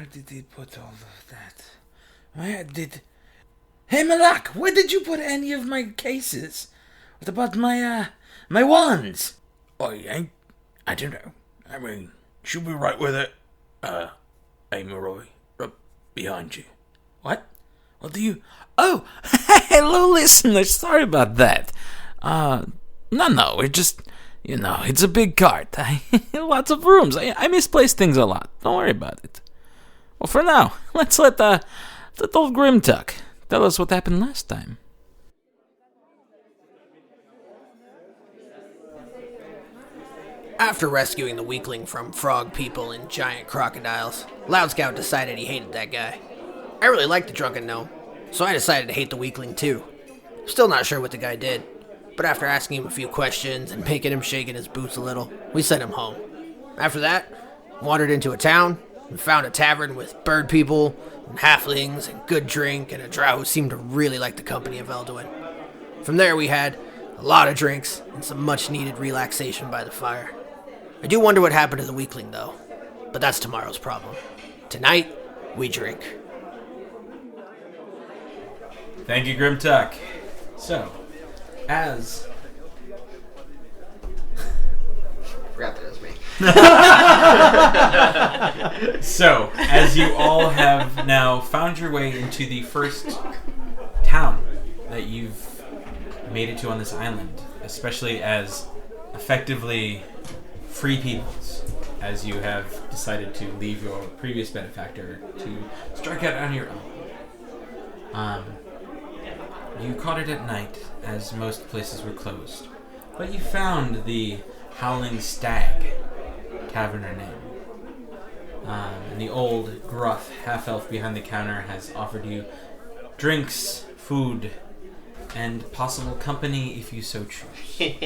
Where did he put all of that? Where did... Hey, Malak, where did you put any of my cases? What about my wands? I don't know. I mean, she'll be right with it. Hey, Maroy, up behind you. What? What do you... Oh, hello, listeners. Sorry about that. No, it just... it's a big cart. Lots of rooms. I misplace things a lot. Don't worry about it. Well, for now, let's let old Grimtuck tell us what happened last time. After rescuing the weakling from frog people and giant crocodiles, Loud Scout decided he hated that guy. I really liked the drunken gnome, so I decided to hate the weakling too. Still not sure what the guy did, but after asking him a few questions and making him shake in his boots a little, we sent him home. After that, wandered into a town and found a tavern with bird people and halflings and good drink and a drow who seemed to really like the company of Elduin. From there we had a lot of drinks and some much needed relaxation by the fire. I do wonder what happened to the weakling though, but that's tomorrow's problem. Tonight, we drink. Thank you, Grimtuck. So, as... Forgot that it was me. So, as you all have now found your way into the first town that you've made it to on this island, especially as effectively free peoples, as you have decided to leave your previous benefactor to strike out on your own. You caught it at night, as most places were closed, but you found the Howling Stag Tavern or name. And the old, gruff half-elf behind the counter has offered you drinks, food, and possible company if you so choose. Get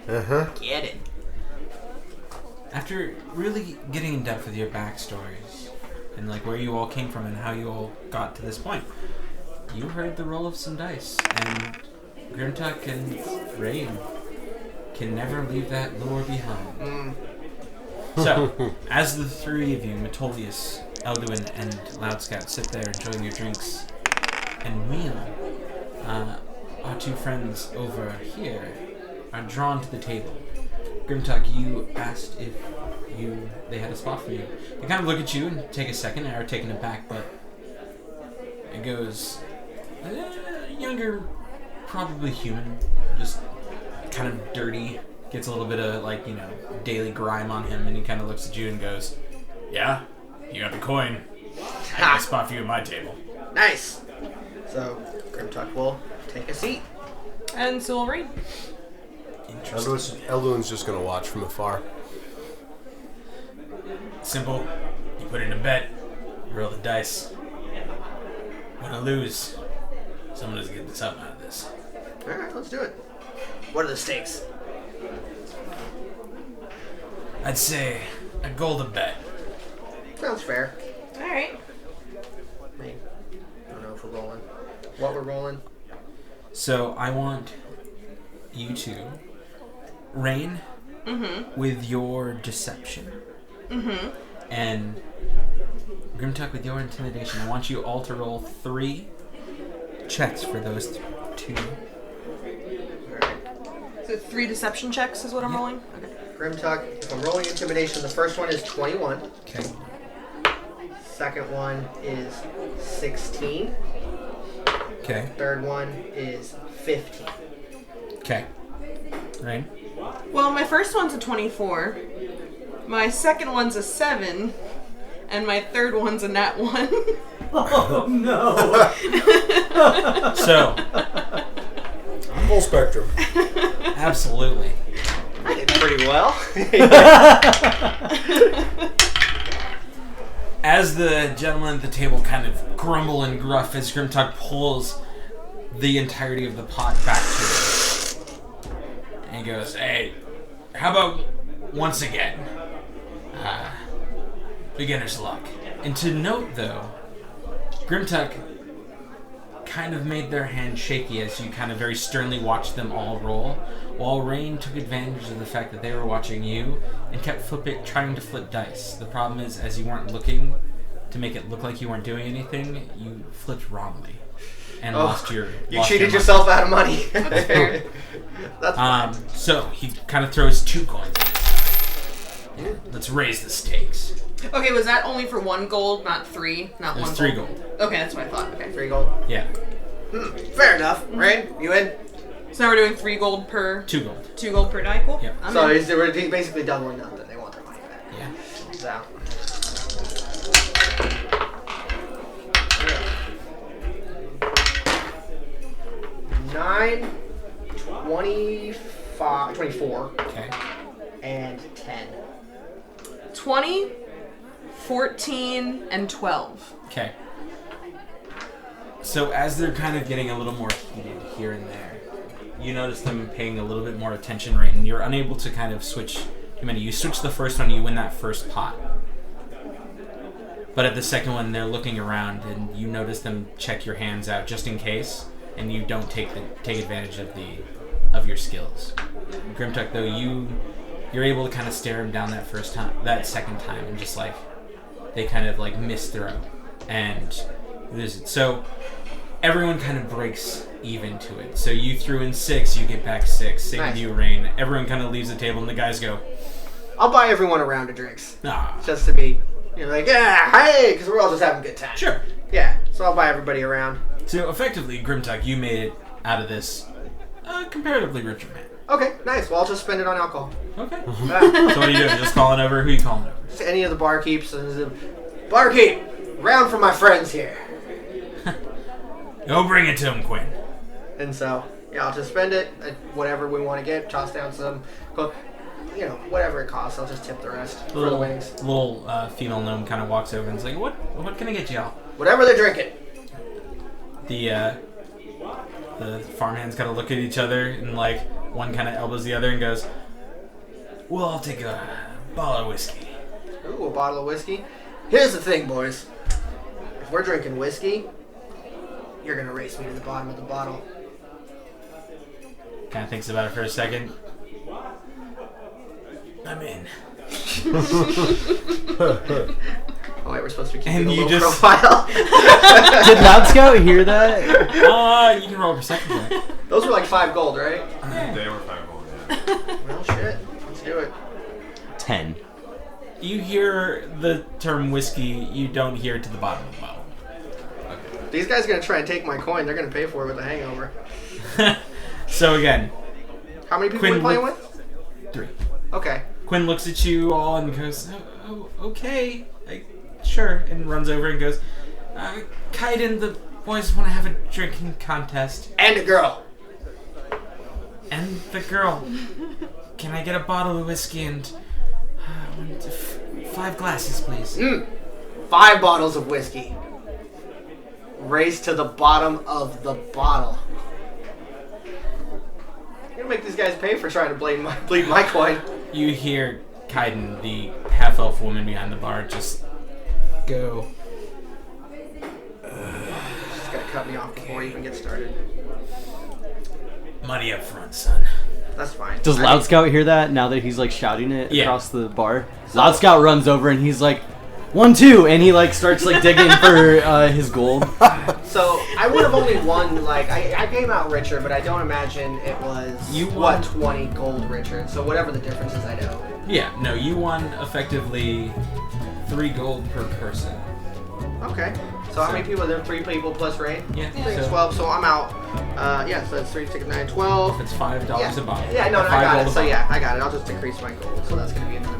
it. After really getting in depth with your backstories and where you all came from and how you all got to this point, you heard the roll of some dice, and Grimtuck and Rain can never leave that lure behind. So, as the three of you, Metolius, Elduin, and Loudscout, sit there enjoying your drinks and meal, our two friends over here are drawn to the table. Grimtuck, you asked if they had a spot for you. They kind of look at you and take a second and are taken aback, but it goes, younger, probably human, just kind of dirty, gets a little bit of daily grime on him, and he kind of looks at you and goes, "Yeah, you got the coin. I got a spot for you at my table." Nice. So Grimtuck will take a seat. And so will Rain. Elduin's just gonna watch from afar. Simple. You put in a bet, roll the dice. Win or lose, someone doesn't get something out of this. Alright, let's do it. What are the stakes? I'd say a golden bet. Sounds fair. Alright. I mean, I don't know if we're rolling. What we're rolling? So I want you to, Rain, with your deception, and Grimtuck with your intimidation. I want you all to roll 3 checks for those two. So 3 deception checks is what I'm rolling? Okay. Grimtuck, if I'm rolling intimidation, the first one is 21. Okay. Second one is 16. Okay. Third one is 15. Okay. Rain? Well, my first one's a 24. My second one's a 7. And my third one's a nat 1. Oh, no. So, Full spectrum. absolutely. I did pretty well. As the gentlemen at the table kind of grumble and gruff as Grimtuck pulls the entirety of the pot back to him. And he goes, "Hey, how about once again? Beginner's luck." And to note, though, Grimtuck kind of made their hand shaky as you kind of very sternly watched them all roll, while Rain took advantage of the fact that they were watching you and kept trying to flip dice. The problem is, as you weren't looking to to make it look like you weren't doing anything, you flipped wrongly and lost your. You cheated yourself out of money. That's fair. That's fine. So he kind of throws 2 coins. Let's raise the stakes. Okay, was that only for 1 gold, not 3? Not There's 1 3 gold. gold. Okay, that's what I thought. Okay. 3 gold. Yeah, Fair enough. Rain, you in? So now we're doing 3 gold per... 2 gold. 2 gold per die? Cool. Yep. I'm So in. he's basically doubling up. Then they want their money back. Yeah. So. 9, 25, 24, Okay. and 10. 20, 14, and 12. Okay. So as they're kind of getting a little more heated here and there, you notice them paying a little bit more attention, right? And you're unable to kind of switch. You switch the first one, you win that first pot. But at the second one, they're looking around, and you notice them check your hands out just in case, and you don't take advantage of your skills. Grimtuck, though, you're able to kind of stare him down that second time, and just like they kind of like miss throw and lose it. So everyone kind of breaks even to it. So you threw in 6, you get back 6. Same with you, Rain. Everyone kind of leaves the table, and the guys go, I'll buy everyone a round of drinks. ah, Just to be, like, yeah, hey, because we're all just having a good time. sure. Yeah, so I'll buy everybody a round. So effectively, Grimtuck, you made it out of this comparatively richer man. Okay, nice. Well, I'll just spend it on alcohol. Okay. Yeah. So what are you doing? Just calling over? Who are you calling over? Just any of the barkeeps. Barkeep, round for my friends here. Go bring it to him, Quinn. And so, yeah, I'll just spend it at whatever we want to get. Toss down some, whatever it costs. I'll just tip the rest for the winnings. Little female gnome kind of walks over and is like, "What can I get y'all?" Whatever they're drinking. The farmhands kind of look at each other and like one kind of elbows the other and goes, "Well, I'll take a bottle of whiskey." Ooh, a bottle of whiskey. Here's the thing, boys. If we're drinking whiskey, you're gonna race me to the bottom of the bottle. Kind of thinks about it for a second. I'm in. Oh wait, we're supposed to be keeping And a you low just- profile. Did Loud Scout hear that? You can roll a perception check. Those were like 5 gold, right? They were 5 gold, yeah. Well, shit. Let's do it. 10. You hear the term whiskey, you don't hear it to the bottom of the bottle. These guys are gonna try and take my coin. They're gonna pay for it with a hangover. So again, How many people Quinn are we playing look- with? 3. Okay. Quinn looks at you all and goes, oh okay, sure, and runs over and goes, Kaiden, the boys want to have a drinking contest. And a girl. And the girl, can I get a bottle of whiskey and 5 glasses, please? 5 bottles of whiskey. Race to the bottom of the bottle. You're gonna make these guys pay for trying to bleed my coin. You hear Kaiden, the half-elf woman behind the bar, just go. Just gotta cut me off before you even get started. Money up front, son. That's fine. Does Loud Scout hear that now that he's like shouting it Yeah. across the bar? Loud Scout runs over and he's like, 1, 2, and he like starts like digging for his gold. So I would have only won I came out richer, but I don't imagine it was You won- 20 gold richer. So whatever the difference is, I know. Yeah, no, you won effectively 3 gold per person. Okay. So how many people? There are 3 people plus Ray. Yeah, I think it's so 12. So I'm out. So that's 3, 6, 9, 12. it's $5 a bottle. Yeah, no, I 5 got gold it. a So bottle. yeah, I got it. I'll just decrease my gold. So that's gonna be another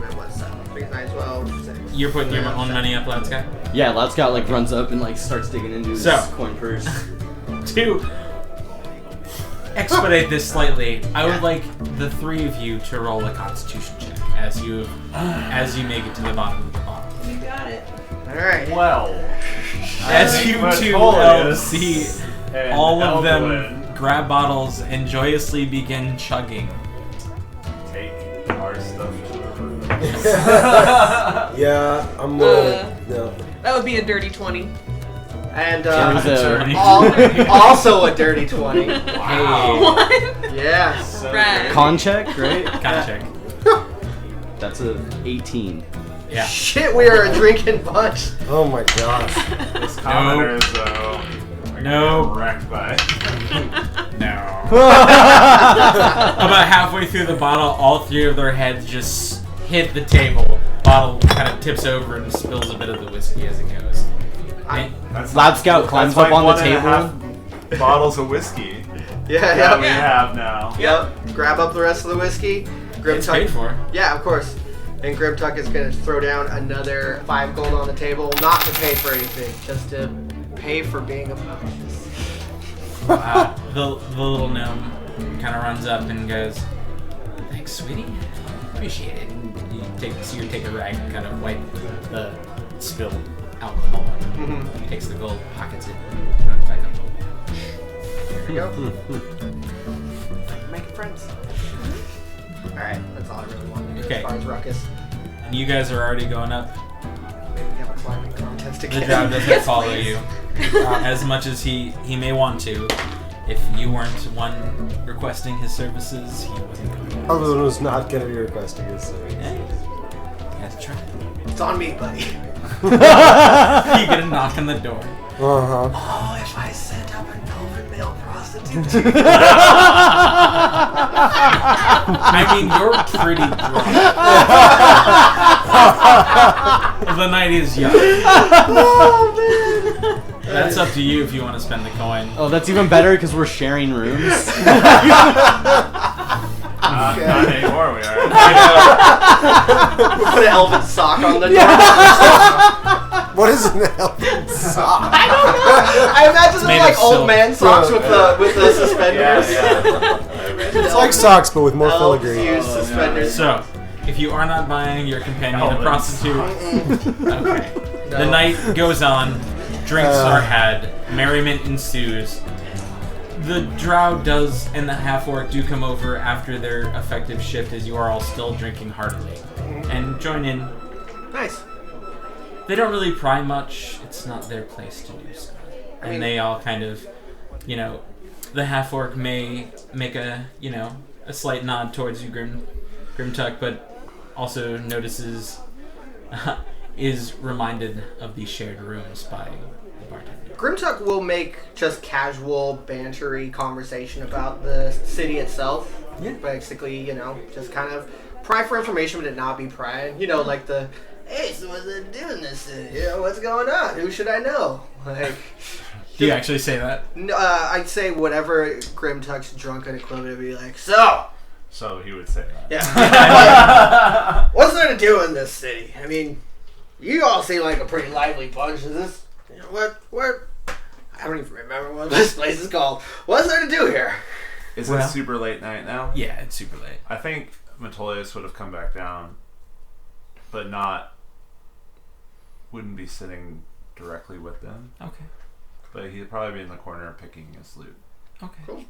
3, 9, 12, 6. You're putting your own money up, Loud Scout? Yeah, Loud Scout like runs up and like starts digging into his So. coin purse. To expedite this slightly, I would like the 3 of you to roll a Constitution check as you make it to the bottom of the bottle. You got it. All right. Well, As you two elves see all of them grab bottles and joyously begin chugging. take our stuff to the room. Yeah, I'm rolling. No. That would be a dirty 20. And Turns out- also a dirty 20. Hey, What? Yes. Rad. Con check, right? con check. That's a 18. Yeah. Shit, we are a drinking bunch. Oh my gosh. This commoners, though, are Nope. wrecked by. No. About halfway through the bottle, all three of their heads just hit the table. Bottle kind of tips over and spills a bit of the whiskey as it goes. That's Loud Scout climbs that's up on the like table. 1.5 bottles of whiskey Yeah, that we yeah. have now. Yep. Grab up the rest of the whiskey. It's paid for. Yeah, of course. And Grimtuck is going to throw down another 5 gold on the table, not to pay for anything, just to pay for being a boss. The little gnome kind of runs up and goes, "Thanks, sweetie. Appreciate it." And you take a rag and kind of wipe the spilled alcohol. Mm-hmm. Takes the gold, pockets it, runs back up. Here we go. Making friends. Alright, that's all I really want to do Okay. as far as ruckus. And you guys are already going up. Maybe we have a climbing contest The again. drow doesn't follow you as much as he may want to. If you weren't one requesting his services, he wasn't going to. Other one was not going to be requesting his service. That's try. It's on me, buddy. You get a knock on the door. Uh-huh. Oh, if I set up an elven male prostitute. I mean, you're pretty drunk. The night is young. Oh, man. That's up to you if you want to spend the coin. Oh, that's even better because we're sharing rooms. Not anymore, we are. We put an elven sock on the door. What is an elven sock? I don't know. I imagine made they're like of old silk. man socks with the suspenders. It's like socks, but with more Elves filigree. use suspenders. So, if you are not buying your companion a prostitute, okay. The night goes on, drinks are had, merriment ensues. The drow does and the half-orc do come over after their effective shift as you are all still drinking heartily. And join in. Nice. They don't really pry much. It's not their place to do so. And they all kind of, the half-orc may make a slight nod towards you, Grimtuck, but also notices, is reminded of the shared rooms by the bartender. Grimtuck will make just casual, bantery conversation about the city itself. Yeah. Basically, just kind of pry for information, but it not be prying. Like the, hey, so what's it doing this city? What's going on? Who should I know? Like, Do you actually say that? I'd say whatever Grimtuck's drunken equivalent would be like, so So he would say that. yeah. What's there to do in this city? I mean, you all seem like a pretty lively bunch. Is this, what, I don't even remember what this place is called. What's there to do here? Is it super late night now? Yeah, it's super late. I think Metolius would have come back down, but wouldn't be sitting directly with them. Okay. But he'd probably be in the corner picking his loot. Okay. Cool.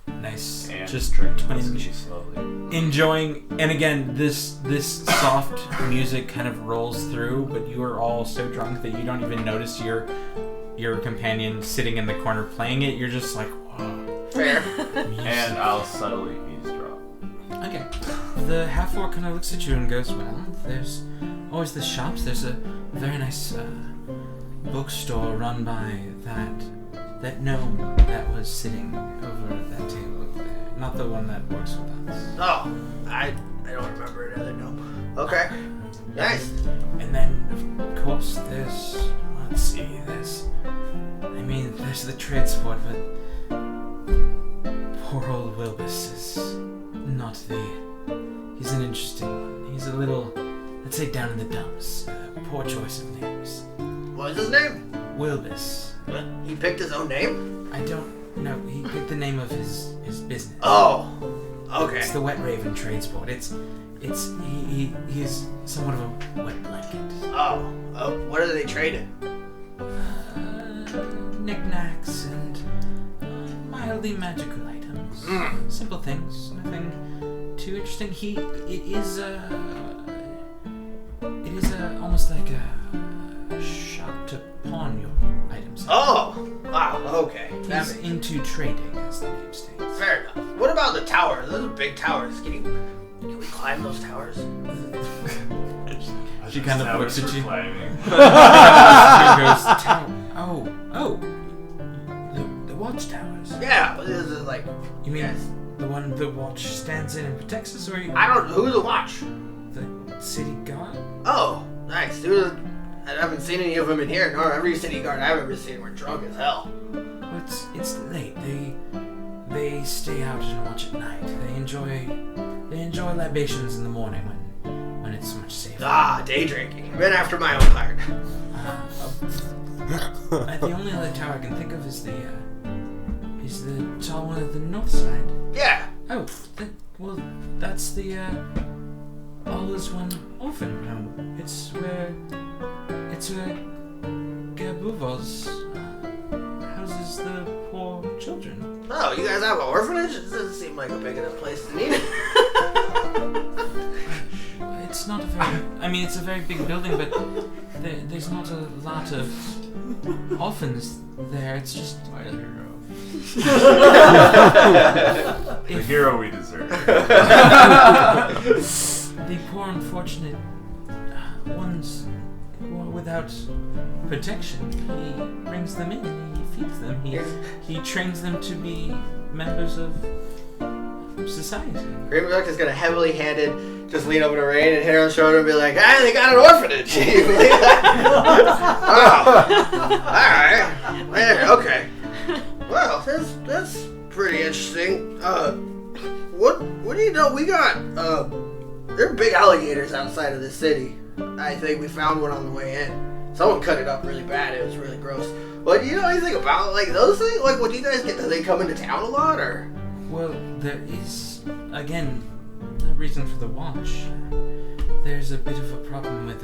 Nice. And Just drinking whiskey slowly. enjoying, and again, this soft music kind of rolls through, but you are all so drunk that you don't even notice your companion sitting in the corner playing it. You're just like, whoa. Fair. And I'll subtly eavesdrop. Okay. The half-orc kind of looks at you and goes, well, there's always the shops. There's a very nice bookstore run by that gnome that was sitting over that table over there. Not the one that works with us. Oh, I don't remember another no. Okay. Nice. And then, of course, there's the trade sport, but poor old Wilbus is not he's an interesting one. He's a little, let's say, down in the dumps. Poor choice of names. What was his name? Wilbus. What? He picked his own name? I don't know. He picked the name of his business. Oh. Okay. It's the Wet Raven Trade Sport. He is somewhat of a wet blanket. Oh. What are they trading? Knickknacks and mildly magical items. Simple things, nothing too interesting. It is almost like a shop to pawn your items. Oh. Wow. Okay. He's into trading, as the name states. Fair enough. What about the towers? Those are big towers. Can we climb those towers? I She kind of looks at you. The watchtowers. Yeah, this is like. You mean Yes. the one the watch stands in and protects us, or I don't know who's the watch. the city guard? Oh, nice. I haven't seen any of them in here. Nor every city guard I've ever seen were drunk as hell. Well, it's late. They stay out and watch at night. They enjoy libations in the morning when it's much safer. Ah, day drinking. Been after my own heart. The only other tower I can think of is the tall one at the north side. Yeah. Oh, that's the All Is One orphan home. It's where Gabuval's houses the poor children. Oh, you guys have an orphanage? It doesn't seem like a big enough place to need it. It's not a very... I mean, it's a very big building, but there's not a lot of orphans there. It's just... My hero. The If hero we deserve. the poor unfortunate ones who are without protection, he brings them in, he feeds them, he trains them to be members of society. Raven Duck is gonna heavily handed just lean over to Rain and hit her on the shoulder and be like, "Hey, they got an orphanage." You believe that? Oh, alright. Yeah, okay. Well, that's pretty interesting. What do you know? We got there are big alligators outside of the city. I think we found one on the way in. Someone cut it up really bad. It was really gross. But do you know anything about like those things? Like, what do you guys get? Do they come into town a lot, or? Well, there is, again, a reason for the watch. There's a bit of a problem with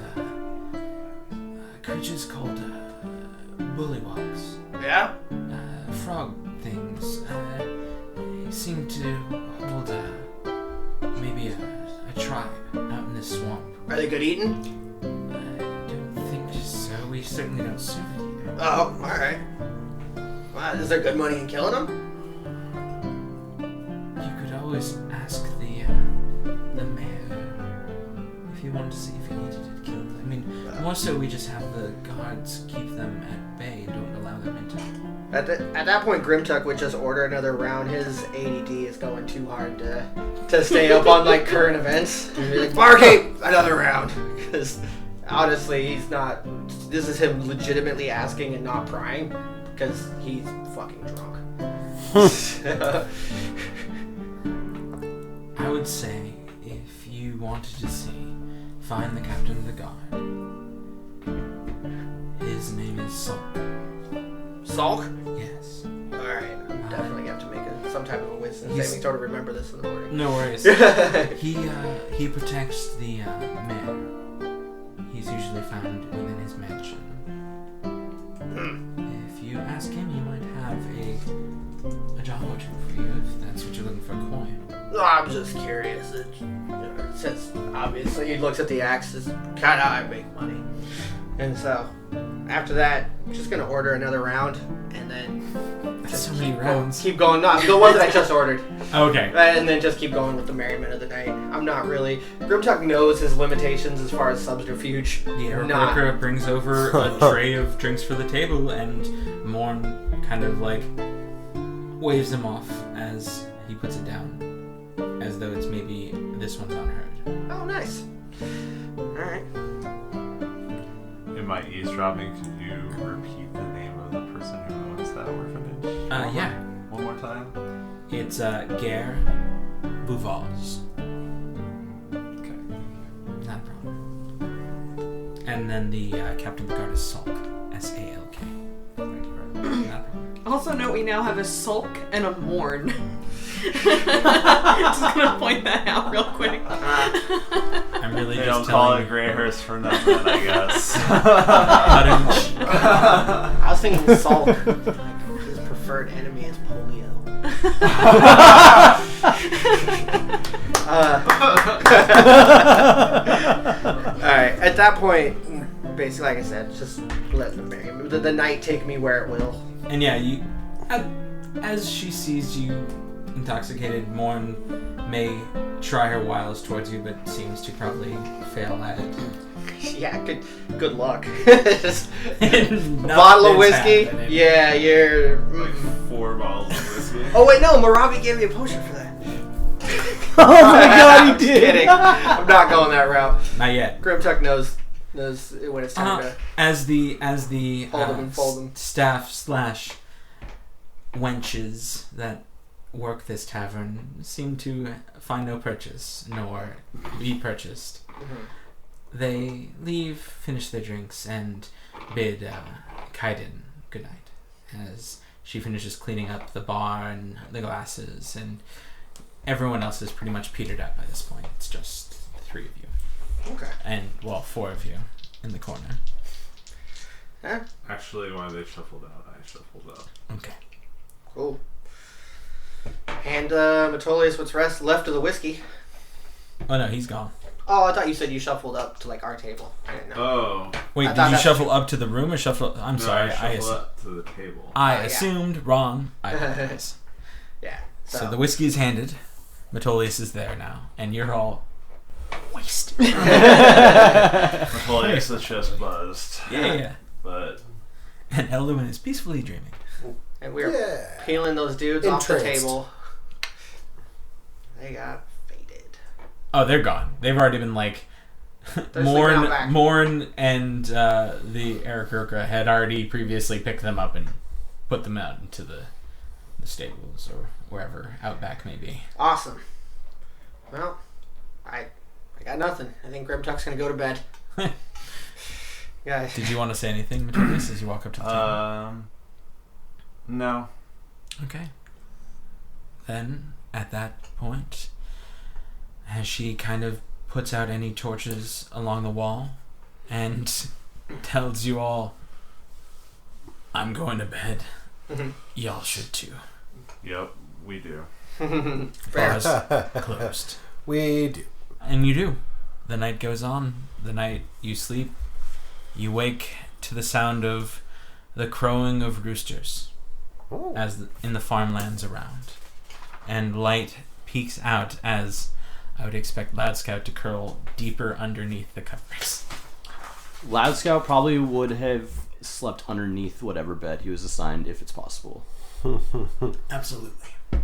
creatures called bullywogs. Yeah. Frog things. They seem to hold maybe a tribe out in the swamp. Are they good eating? I don't think so. We certainly don't serve it here. Oh, alright. Wow, is there good money in killing them? You could always ask the mayor if you wanted to see if he needed it killed. I mean, more so we just have the guards keep them at bay, don't allow them into. At that point, Grimtuck would just order another round. His ADD is going too hard to stay up on like current events. He'd be like, "Barkeep, another round." Because honestly, he's not. This is him legitimately asking and not prying because he's fucking drunk. I would say if you wanted to see, find the captain of the guard. His name is Sulk. Sulk? Yes. Alright, I'm definitely gonna have to make some type of a wisdom saving throw to remember this in the morning. No worries. He protects the mayor. He's usually found within his mansion. If you ask him, he might have a job or two for you if that's what you're looking for, coin. No, I'm just curious. Since obviously he looks at the axe, it's kind of how I make money. And so, after that, I'm just gonna order another round, and then That's so many rounds. keep going. No, the one that I just ordered. Okay. And then just keep going with the merriment of the night. I'm not really... Grimtuck knows his limitations as far as subterfuge. The air Not- worker brings over a tray of drinks for the table, and Morn kind of like waves him off as he puts it down, as though it's maybe this one's unheard. Oh, nice. Alright. In my eavesdropping, could you repeat the name of the person who owns that orphanage? Yeah. One more time? It's Gare Bouvals. Okay. Not a problem. And then the captain of the guard is Sulk. S-A-L-K. Thank you very much. Not a problem. Also note we now have a sulk and a mourn. Just gonna point that out real quick. I'm really They just don't call telling it Greyhurst for nothing, I guess. I was thinking Sulk. His preferred enemy is polio. Alright, at that point, basically, like I said, just let the night take me where it will. And yeah, you, as she sees you intoxicated Morn may try her wiles towards you, but seems to probably fail at it. Yeah, good luck. Just bottle of whiskey. Happening. Yeah, you're. Like 4 bottles of whiskey. Oh wait, no, Maravi gave me a potion for that. Oh my god, I'm he just did! kidding. I'm not going that route. Not yet. Grimtuck knows when it's time to As the hold them and fold them. staff / wenches that work this tavern seem to find no purchase, nor be purchased. Mm-hmm. They leave, finish their drinks, and bid Kaiden good night as she finishes cleaning up the bar and the glasses, and everyone else is pretty much petered out by this point. It's just the 3 of you. Okay. And, 4 of you in the corner. Yeah. Actually, when they shuffled out, I shuffled out. Okay. Cool. And Metolius, what's left of the whiskey? Oh no, he's gone. Oh, I thought you said you shuffled up to like our table. I didn't know. Oh. Wait, I did thought you that's- shuffle up to the room or shuffle? I'm sorry, I shuffled up to the table. I yeah. assumed wrong. I apologize. Yeah. So the whiskey is handed. Metolius is there now, and you're all wasted. Metolius is just buzzed. Yeah. But And Elduin is peacefully dreaming. And we are Yeah. peeling those dudes off the Entranced. table. They got faded. Oh, they're gone. They've already been like They're sleeping out back. Morn and the Aarakocra had already previously picked them up and put them out into the stables or wherever Outback may be. Awesome. Well, I got nothing. I think Grimtuck's gonna go to bed. Guys. Did you want to say anything, Metolius, as you walk up to the table? No. Okay. Then, at that point, as she kind of puts out any torches along the wall and tells you all, I'm going to bed. Y'all should too. Yep, we do. Bars closed. We do. And you do. The night goes on. The night you sleep. You wake to the sound of the crowing of roosters as in the farmlands around. And light peeks out as I would expect Loud Scout to curl deeper underneath the covers. Loud Scout probably would have slept underneath whatever bed he was assigned if it's possible. Absolutely. Oh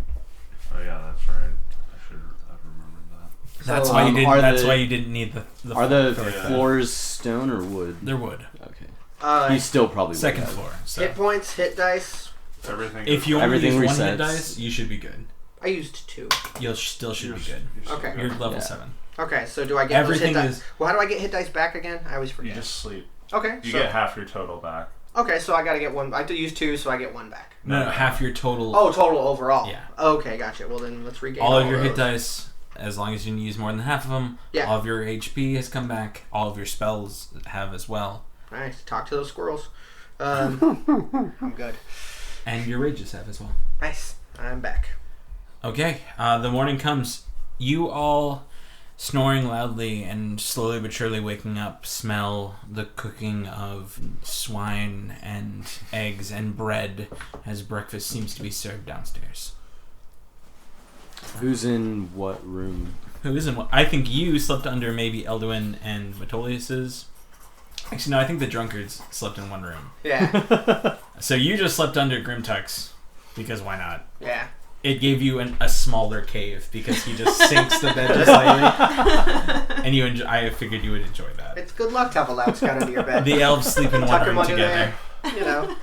yeah, that's right. I should have remembered that. That's So, why you didn't. are That's the- why you didn't need the Are the Yeah. floors stone or wood? They're wood. Okay. He still probably would Second have. floor. So Hit points, hit dice. Everything. if you only Everything use one hit resets. dice, you should be good. I used 2. You'll still should be good. Okay. You're level Yeah. 7. Okay, so do I get Everything those hit dice? is- Well, how do I get hit dice back again? I always You forget. just sleep. Okay, You so, get half your total back. okay, so I gotta get 1. I have to use 2, so I get 1 back. No, half your total. Oh, total overall. Yeah. Okay, gotcha. Well, then let's regain all of your those. hit dice, as long as you use more than half of them. Yeah. All of your HP has come back. All of your spells have as well, Nice. Talk to those squirrels. I'm good. and your rages have as well. Nice. I'm back. Okay, the morning comes. You all, snoring loudly and slowly but surely waking up, smell the cooking of swine and eggs and bread as breakfast seems to be served downstairs. Who's in what room? Who isn't? I think you slept under maybe Elduin and Metolius's. Actually, no, I think the drunkards slept in one room. Yeah. So you just slept under Grimtuck's, because why not? Yeah. It gave you a smaller cave because he just sinks the bed just slightly. And I figured you would enjoy that. It's good luck to have a loud scout under your bed. The elves sleep in one Tuck 'em room under together. there. You know.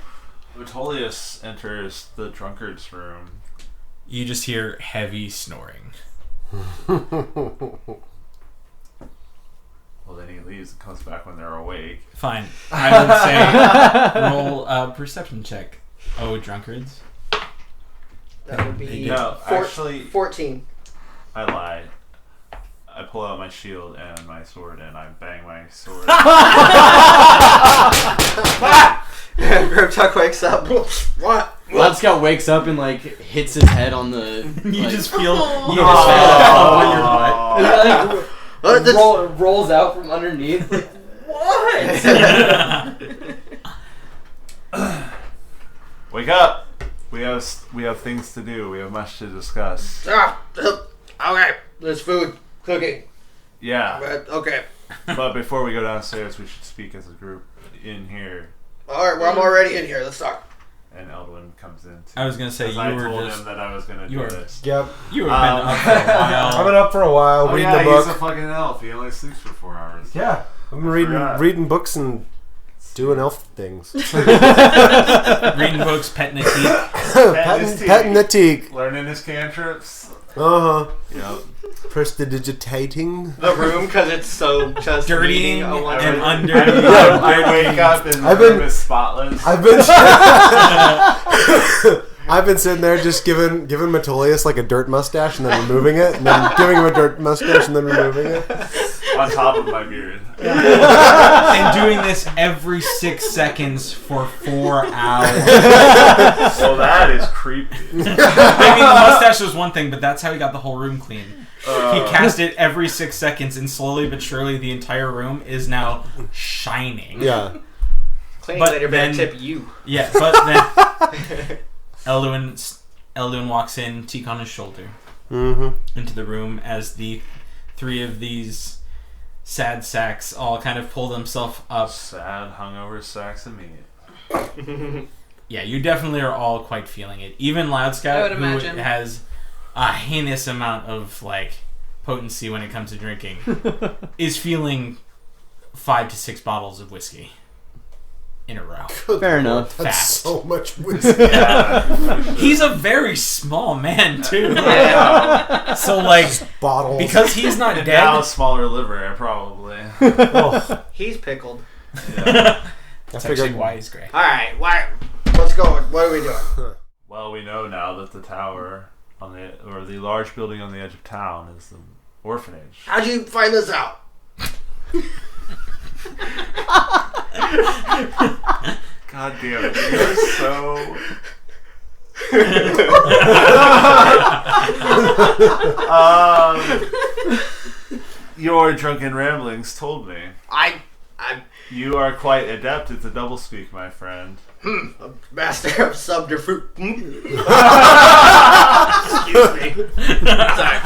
Metolius enters the drunkard's room. You just hear heavy snoring. Well, then he leaves and comes back when they're awake. Fine. I would say roll a perception check. Oh, drunkards. That would be No, actually, 14. I lied. I pull out my shield and my sword and I bang my sword. Grimtuck wakes up. What? Loud Scout wakes up and like hits his head on the. You like, just feel Oh. you just feel it on your butt. This- rolls out from underneath. Like, What? Wake up! We have things to do. We have much to discuss. Okay, there's food cooking. Yeah. Okay. But before we go downstairs, we should speak as a group in here. All right, well, I'm already in here. Let's talk. And Eldwin comes in. Too. I was gonna say I told him that I was gonna do this. Yep. You have been up for a while. I've been up for a while, reading the book. He's a fucking elf. He only sleeps for 4 hours. Yeah. I'm reading books and doing elf things. Reading books, petting a teeth. Petting the teak. Learning his cantrips. Uh-huh. Yep. Prestidigitating. The room, because it's so just Dirtying and under. I wake up and the room is spotless. I've been sitting there just giving Metolius like a dirt mustache and then removing it, and then giving him a dirt mustache and then removing it. On top of my beard. And doing this every 6 seconds for 4 hours. So that is creepy. I mean, the mustache was one thing, but that's how he got the whole room clean. He cast it every 6 seconds, and slowly but surely the entire room is now shining. Yeah. Cleaning But later better then- tip you. Yeah, but then Eldwin walks in, teak on his shoulder, into the room as the 3 of these sad sacks all kind of pull themselves up. Sad hungover sacks of meat. Yeah, you definitely are all quite feeling it. Even Loud I Scout, would who imagine. has a heinous amount of potency when it comes to drinking, is feeling 5 to 6 bottles of whiskey in a row. Fair enough. That's Fast. so much whiskey. He's a very small man too. So Bottles. because he's not And dead. now a smaller liver, probably. He's pickled. Yeah. That's actually why he's great. All right, let's go. What are we doing? Well, we know now that the tower the large building on the edge of town is the orphanage. How'd you find this out? God damn it! You're so. Your drunken ramblings told me. You are quite adept at the doublespeak, my friend. A master of subterfuge. Excuse me. Sorry.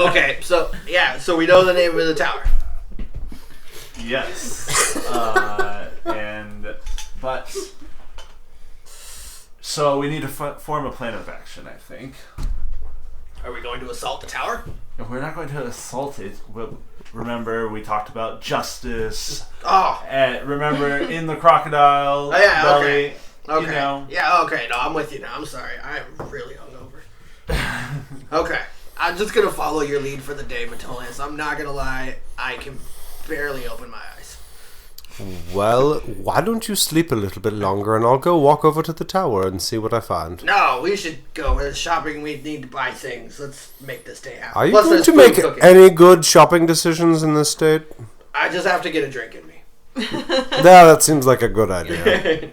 Okay, so we know the name of the tower. Yes. So we need to form a plan of action, I think. Are we going to assault the tower? And we're not going to assault it. Remember, we talked about justice. Oh. Remember, in the crocodile Yeah, belly. Okay. You know. Yeah, okay. No, I'm with you now. I'm sorry. I am really hungover. Okay. I'm just going to follow your lead for the day, Metolius. I'm not going to lie. I can barely open my eyes. Well, why don't you sleep a little bit longer and I'll go walk over to the tower and see what I find. No, we should go. There's shopping. We need to buy things. Let's make this day happen. Are you Plus, going there's to food make cooking. any good shopping decisions in this state? I just have to get a drink in me. Yeah, that seems like a good idea.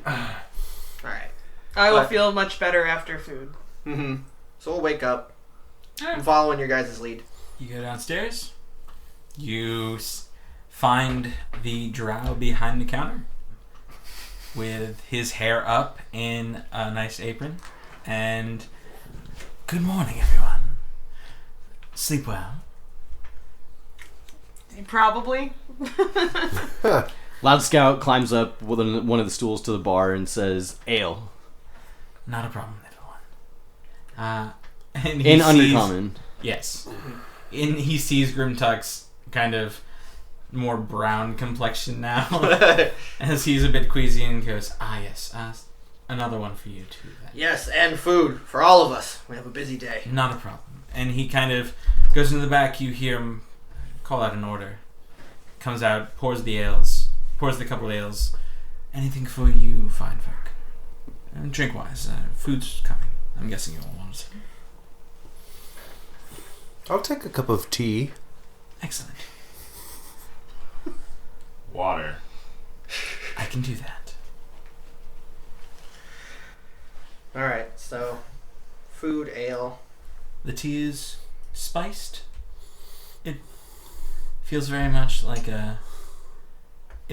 Alright. I will feel much better after food. Mm-hmm. So we'll wake up. I'm following your guys' lead. You go downstairs. You find the drow behind the counter with his hair up in a nice apron. And good morning, everyone. Sleep well. Probably. Loud Scout climbs up with one of the stools to the bar and says, "Ale." Not a problem, everyone. And In sees, Undercommon. Yes. He sees Grimtuck's kind of more brown complexion now, as he's a bit queasy, and goes, yes, another one for you too then. Yes, and food for all of us. We have a busy day. Not a problem. And he kind of goes into the back. You hear him call out an order. Comes out, pours the couple ales. Anything for you, fine folk. And drink-wise, food's coming. I'm guessing you all want it. I'll take a cup of tea. Excellent. Water. I can do that. Alright, so food, ale. The tea is spiced. It feels very much like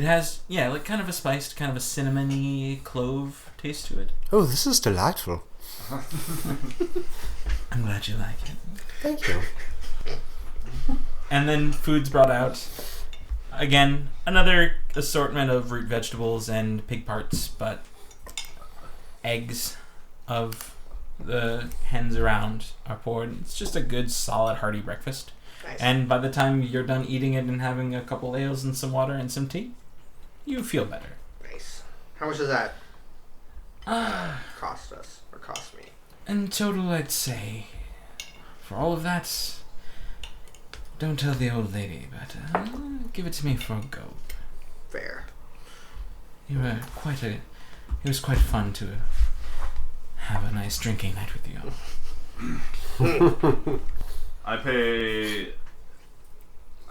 It has, like kind of a spiced, kind of a cinnamony clove taste to it. Oh, this is delightful. I'm glad you like it. Thank you. And then food's brought out. Again, another assortment of root vegetables and pig parts, but eggs of the hens around are poured. It's just a good, solid, hearty breakfast. Nice. And by the time you're done eating it and having a couple ales and some water and some tea, you feel better. Nice. How much does that cost us, or cost me? In total, I'd say, for all of that, don't tell the old lady, but give it to me for a go. Fair. It was quite fun to have a nice drinking night with you.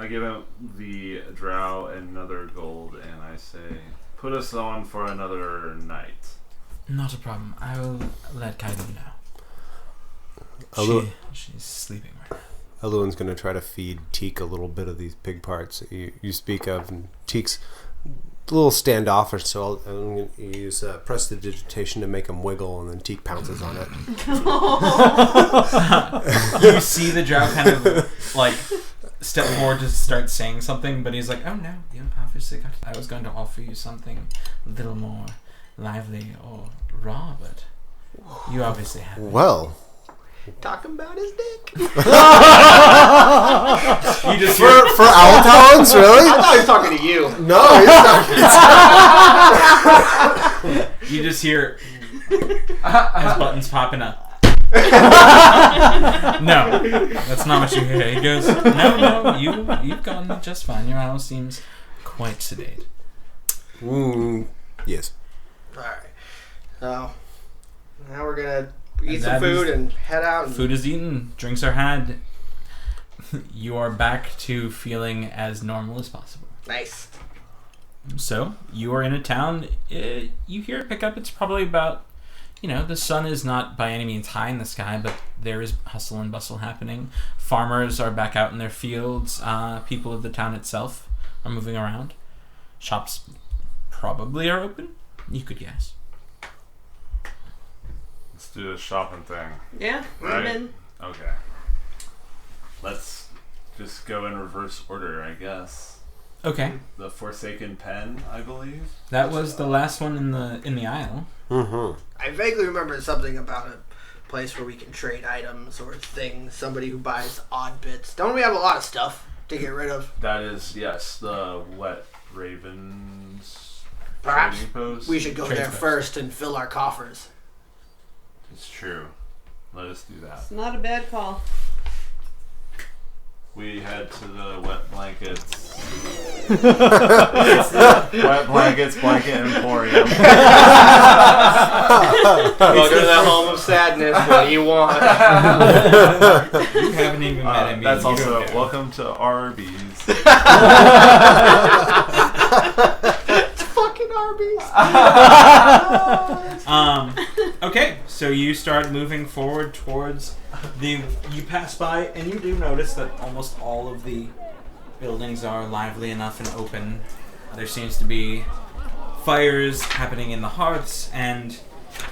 I give him the drow another gold, and I say, put us on for another night. Not a problem. I will let Kaiden know. She's sleeping right now. Eluan's going to try to feed Teak a little bit of these pig parts that you speak of, and Teak's a little standoffish, so I'm going to use prestidigitation to make him wiggle, and then Teak pounces on it. You see the drow kind of like step forward to start saying something, but he's like, "Oh no, you obviously got. I was going to offer you something a little more lively or raw, but you obviously haven't." Well, Talking about his dick. You just hear, for owl talons, really? I thought he was talking to you. No, he's not. you just hear his buttons popping up. No, that's not what you hear. He goes, "No, you've gone just fine. Your owl seems quite sedate." Yes. All right. So now we're gonna eat some food and head out. And food is eaten, drinks are had. You are back to feeling as normal as possible. Nice. So you are in a town. You hear it pick up. It's probably about, the sun is not by any means high in the sky, but there is hustle and bustle happening. Farmers are back out in their fields. People of the town itself are moving around. Shops probably are open. You could guess. Let's do a shopping thing. Yeah, Right? women. Okay. Let's just go in reverse order, I guess. Okay, The Forsaken Pen, I believe. that was the last one in the aisle. Mm-hmm. I vaguely remember something about a place where we can trade items or things. Somebody who buys odd bits. Don't we have a lot of stuff to get rid of? That is, yes, the Wet Ravens Perhaps trading post. we should go Trade there post. first and fill our coffers. It's true. Let us do that. It's not a bad call. We head to the Wet Blankets. Wet Blankets Blanket Emporium. Welcome to the home of sadness. What do you want? You haven't even met him. That's You also don't know. welcome to Arby's. It's fucking Arby's. Okay, so you start moving forward towards you pass by, and you do notice that almost all of the buildings are lively enough and open. There seems to be fires happening in the hearths and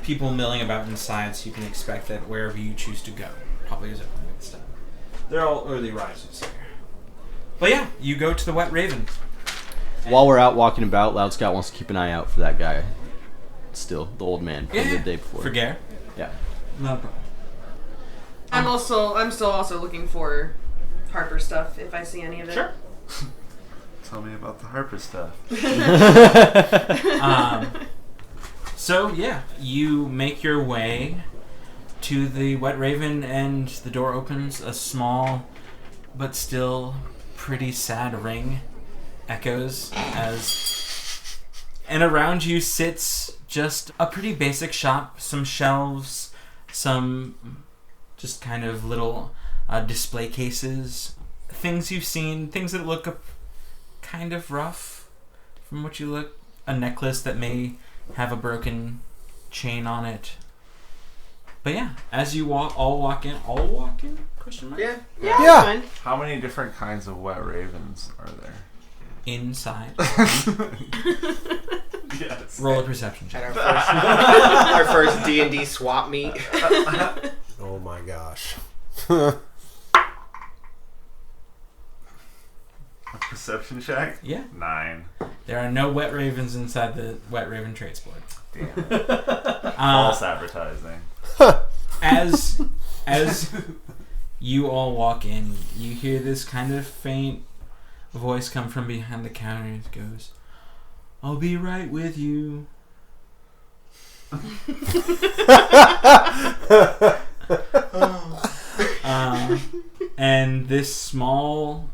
people milling about inside, so you can expect that wherever you choose to go probably is open with stuff. They're all early risers here. But yeah, you go to the Wet Raven. While we're out walking about, Loud Scout wants to keep an eye out for that guy. Still, the old man from the day before. For Gare? Yeah. No problem. I'm still also looking for Harper stuff if I see any of it. Sure. Tell me about the Harper stuff. So yeah, you make your way to the Wet Raven, and the door opens. A small, but still pretty sad ring echoes and around you sits just a pretty basic shop. Some shelves, some just kind of little display cases, things you've seen, things that look kind of rough from what you look. A necklace that may have a broken chain on it. But yeah, as you all walk in? Question mark? Yeah. Yeah. Yeah. Fine. How many different kinds of Wet Ravens are there? inside. Yes. Roll a perception check. At our first D&D swap meet. Oh my gosh. A perception check? Yeah. 9. There are no wet ravens inside the Wet Raven Trades Board. Damn it. False advertising. As you all walk in, you hear this kind of faint voice come from behind the counter. It goes, "I'll be right with you." And this small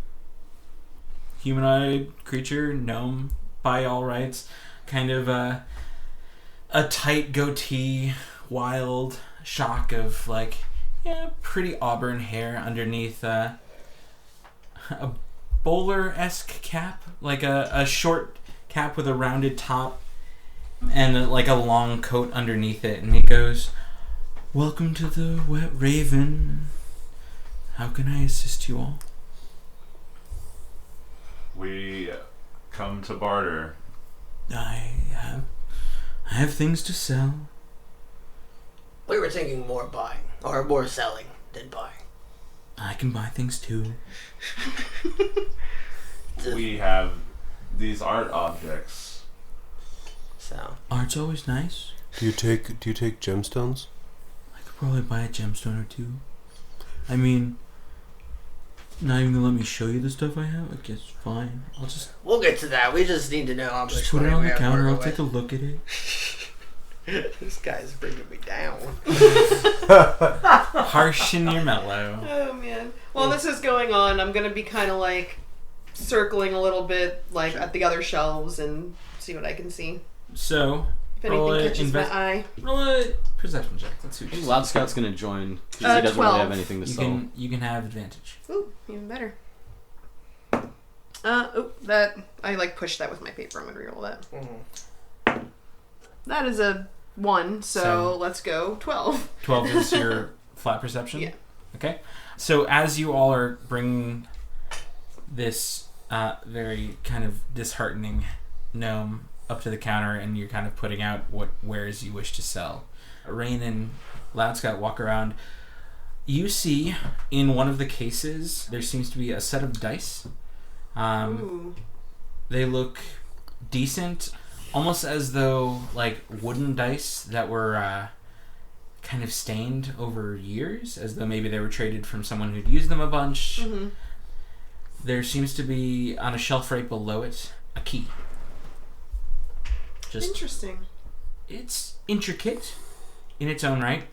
humanoid creature, gnome by all rights, kind of a tight goatee, wild shock of pretty auburn hair underneath a bowler-esque cap, like a short cap with a rounded top and a long coat underneath it. And he goes, "Welcome to the Wet Raven. How can I assist you all?" We come to barter. I have things to sell. We were thinking more buying, or more selling than buying. I can buy things too. We have these art objects. So Art's always nice. Do you take gemstones? I could probably buy a gemstone or two. I mean, not even gonna let me show you the stuff I have? I guess fine. we'll get to that. We just need to know how much Just put it money on we the have counter. working I'll with. take a look at it. This guy's bringing me down. Harsh and you're mellow. Oh man. While this is going on, I'm gonna be kind of circling a little bit, at the other shelves and see what I can see. So, If anything catches my eye. roll a perception check. Let's see what you see. Loud Scout's gonna join because he doesn't 12. really have anything to sell. You can have advantage. Ooh, even better. That I pushed that with my paper. I'm gonna reroll that. Mm-hmm. That is a 1, so let's go 12. 12 is your flat perception? Yeah. Okay. So as you all are bringing this very kind of disheartening gnome up to the counter and you're kind of putting out what wares you wish to sell, Rain and Loudscout walk around. You see in one of the cases there seems to be a set of dice. Ooh. They look decent, almost as though wooden dice that were kind of stained over years, as though maybe they were traded from someone who'd used them a bunch. Mm-hmm. There seems to be on a shelf right below it a key. Interesting. It's intricate in its own right.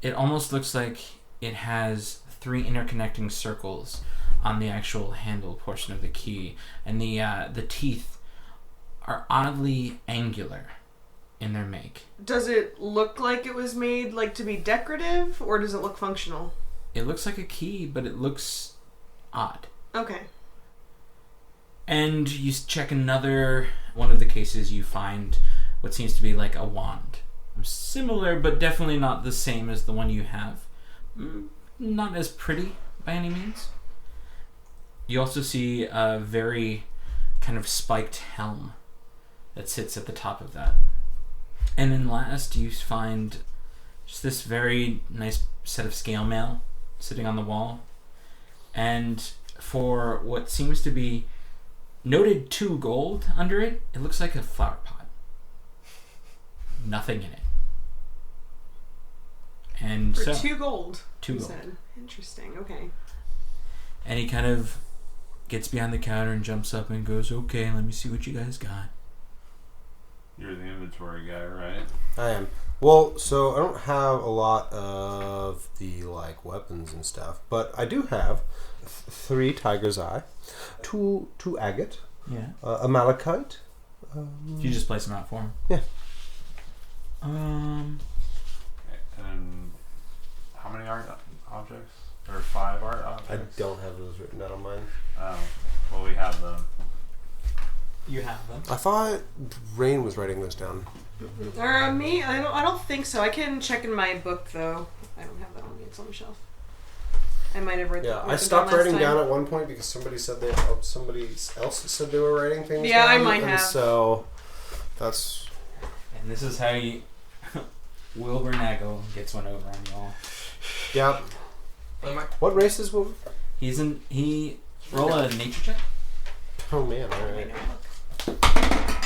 It almost looks like it has 3 interconnecting circles on the actual handle portion of the key, and the teeth are oddly angular in their make. Does it look like it was made to be decorative, or does it look functional? It looks like a key, but it looks odd. Okay. And you check another one of the cases, you find what seems to be a wand. Similar, but definitely not the same as the one you have. Not as pretty by any means. You also see a very kind of spiked helm that sits at the top of that. And then last, you find just this very nice set of scale mail sitting on the wall. And for what seems to be noted 2 gold under it, it looks like a flower pot. Nothing in it. And For so 2 gold. 2 you gold. said. Interesting. Okay. And he kind of gets behind the counter and jumps up and goes, "Okay, let me see what you guys got." You're the inventory guy, right? I am. Well, so I don't have a lot of the weapons and stuff, but I do have 3 tiger's eye, 2 agate, Yeah. a malachite. You just place them out for him. Yeah. And how many art objects? Or 5 art objects? I don't have those written down on mine. Oh, well, we have them. You have them. I thought Rain was writing those down. Me? I don't think so. I can check in my book though. I don't have that on me. It's on the shelf. I might have written. Yeah, I stopped writing down at one point because somebody else said they were writing things. Yeah, down, I might have. So that's. And this is how you Wilbur Nagel gets one over on y'all. Yeah. What race is Wilbur? He roll a nature check. Oh man, alright.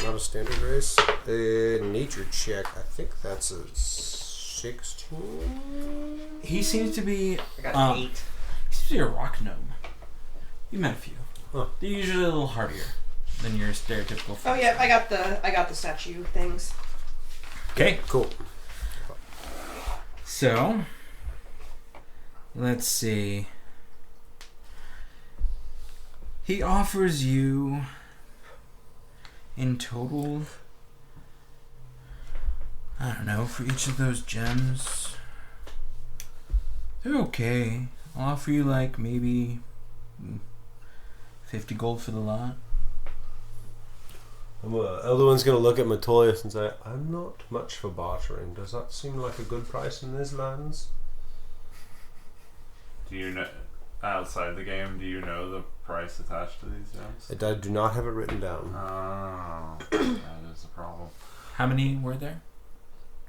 Not a standard race. A nature check. I think that's a 16. He seems to be I got an 8. he seems to be a rock gnome. You met a few. Huh. They're usually a little hardier than your stereotypical. Oh yeah, I got the statue things. Okay, Cool. so let's see. He offers you in total, I don't know, for each of those gems, they're okay. I'll offer you like maybe 50 gold for the lot. Elduin's going to look at Matolius and say, I'm not much for bartering. Does that seem like a good price in these lands? Do you know, outside the game, do you know the price attached to these gems? I do not have it written down. Oh, that is a problem. How many were there?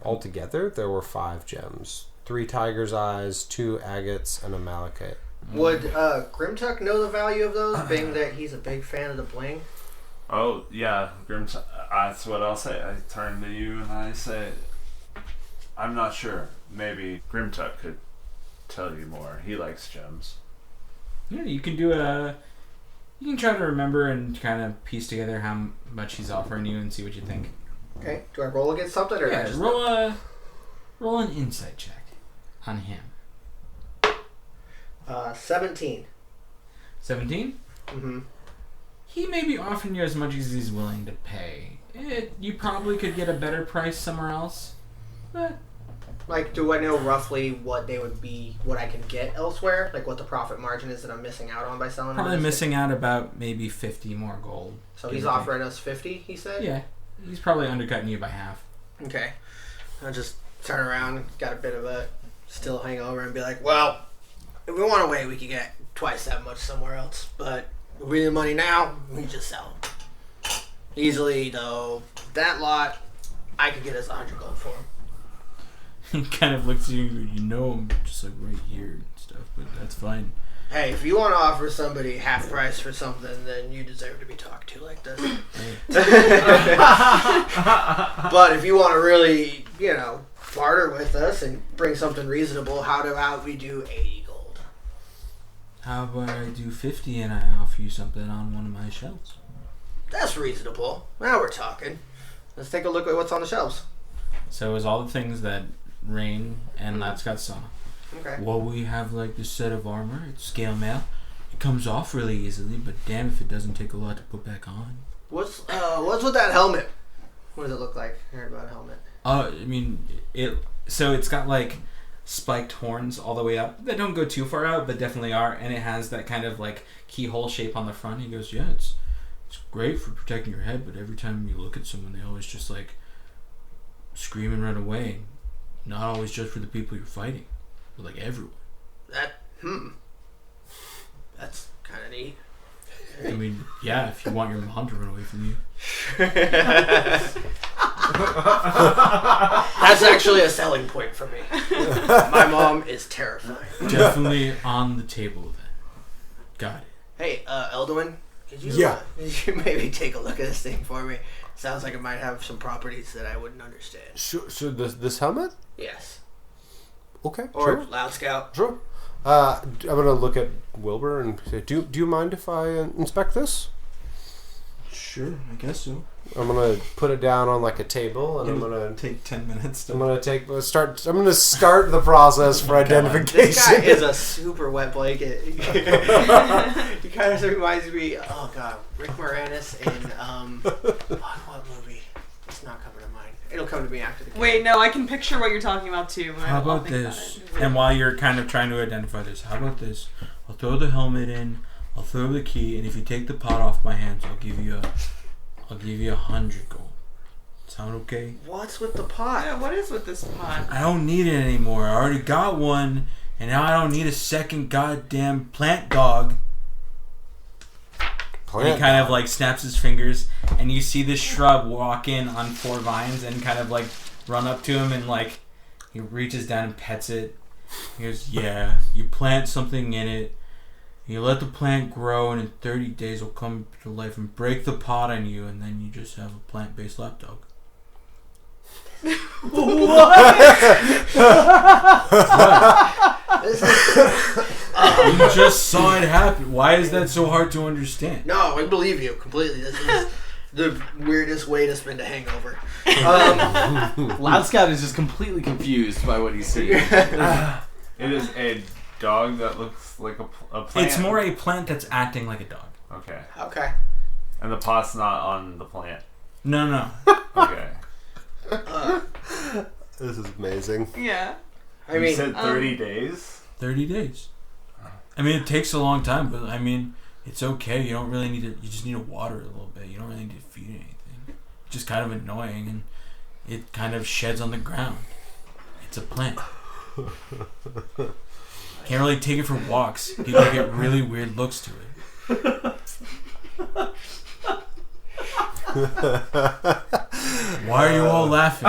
Altogether, there were 5 gems. 3 tiger's eyes, 2 agates, and a malachite. Would Grimtuck know the value of those, being that he's a big fan of the bling? Oh, yeah, that's what I'll say. I turn to you and I say, I'm not sure. Maybe Grimtuck could tell you more. He likes gems. Yeah, you can do you can try to remember and kind of piece together how much he's offering you and see what you think. Okay. Do I roll against something, or Yeah, just roll an insight check on him. 17. 17? Mm-hmm. He may be offering you as much as he's willing to pay. You probably could get a better price somewhere else. But Like, do I know roughly what they would be, what I can get elsewhere? Like, what the profit margin is that I'm missing out on by selling them? probably missing out about maybe 50 more gold. So he's offering us 50, he said? Yeah. He's probably undercutting you by half. Okay. I'll just turn around, got a bit of a still hangover, and be like, well, if we want to wait, we could get twice that much somewhere else. But if we need the money now, we just sell them. Easily, though, that lot, I could get us 100 gold for them. He kind of looks at you, you know him just like right here and stuff, but that's fine. Hey, if you want to offer somebody half price for something, then you deserve to be talked to like this. But if you want to really, barter with us and bring something reasonable, how about we do 80 gold? How about I do 50 and I offer you something on one of my shelves? That's reasonable. Now we're talking. Let's take a look at what's on the shelves. So it was all the things that Rain and Latscott saw. Okay. Well, we have like this set of armor. It's scale mail. It comes off really easily, but damn if it doesn't take a lot to put back on. What's with that helmet? What does it look like? I heard about a helmet. I mean, so it's got like spiked horns all the way up. They don't go too far out, but definitely are. And it has that kind of like keyhole shape on the front. He goes, yeah, it's great for protecting your head, but every time you look at someone, they always just like scream and run away. Not always just for the people you're fighting, but like everyone. That's kind of neat. I mean, yeah, if you want your mom to run away from you. That's actually a selling point for me. My mom is terrifying. Definitely on the table then. Got it. Hey, Elduin, could you maybe take a look at this thing for me? Sounds like it might have some properties that I wouldn't understand. Sure, this helmet? Yes. Okay, Or sure. Loud Scout. Sure. I'm gonna look at Wilbur and say, "Do you mind if I inspect this?" Sure, I guess so. I'm gonna put it down on like a table, and I'm gonna take 10 minutes. I'm gonna start the process for identification. This guy is a super wet blanket. He kind of reminds me. Oh god, Rick Moranis in what movie? It's not coming to mind. It'll come to me after the game. Wait, no, I can picture what you're talking about too. How about this? And while you're kind of trying to identify this, how about this? I'll throw the helmet in, I'll throw the key, and if you take the pot off my hands, I'll give you 100 gold. Sound okay? What's with the pot? Yeah, what is with this pot? I don't need it anymore. I already got one. and now I don't need a second goddamn plant dog. And he kind of like snaps his fingers, and you see this shrub walk in on 4 vines and kind of like run up to him, and like he reaches down and pets it. He goes, "Yeah, you plant something in it, you let the plant grow, and in 30 days it'll come to life and break the pot on you, and then you just have a plant-based lapdog." You just saw it happen. Why is that so hard to understand? No, I believe you completely. This is the weirdest way to spend a hangover. Loud Scout is just completely confused by what he's seeing. It is a dog that looks like a plant. It's more a plant that's acting like a dog. Okay. Okay. And the pot's not on the plant. No. Okay. This is amazing. Yeah. I mean, you said 30 days? 30 days. I mean, it takes a long time, but I mean, it's okay. You don't really need to. You just need to water it a little bit. You don't really need to feed it anything. It's just kind of annoying, and it kind of sheds on the ground. It's a plant. Can't really take it for walks. People get really weird looks to it. Why are you all laughing?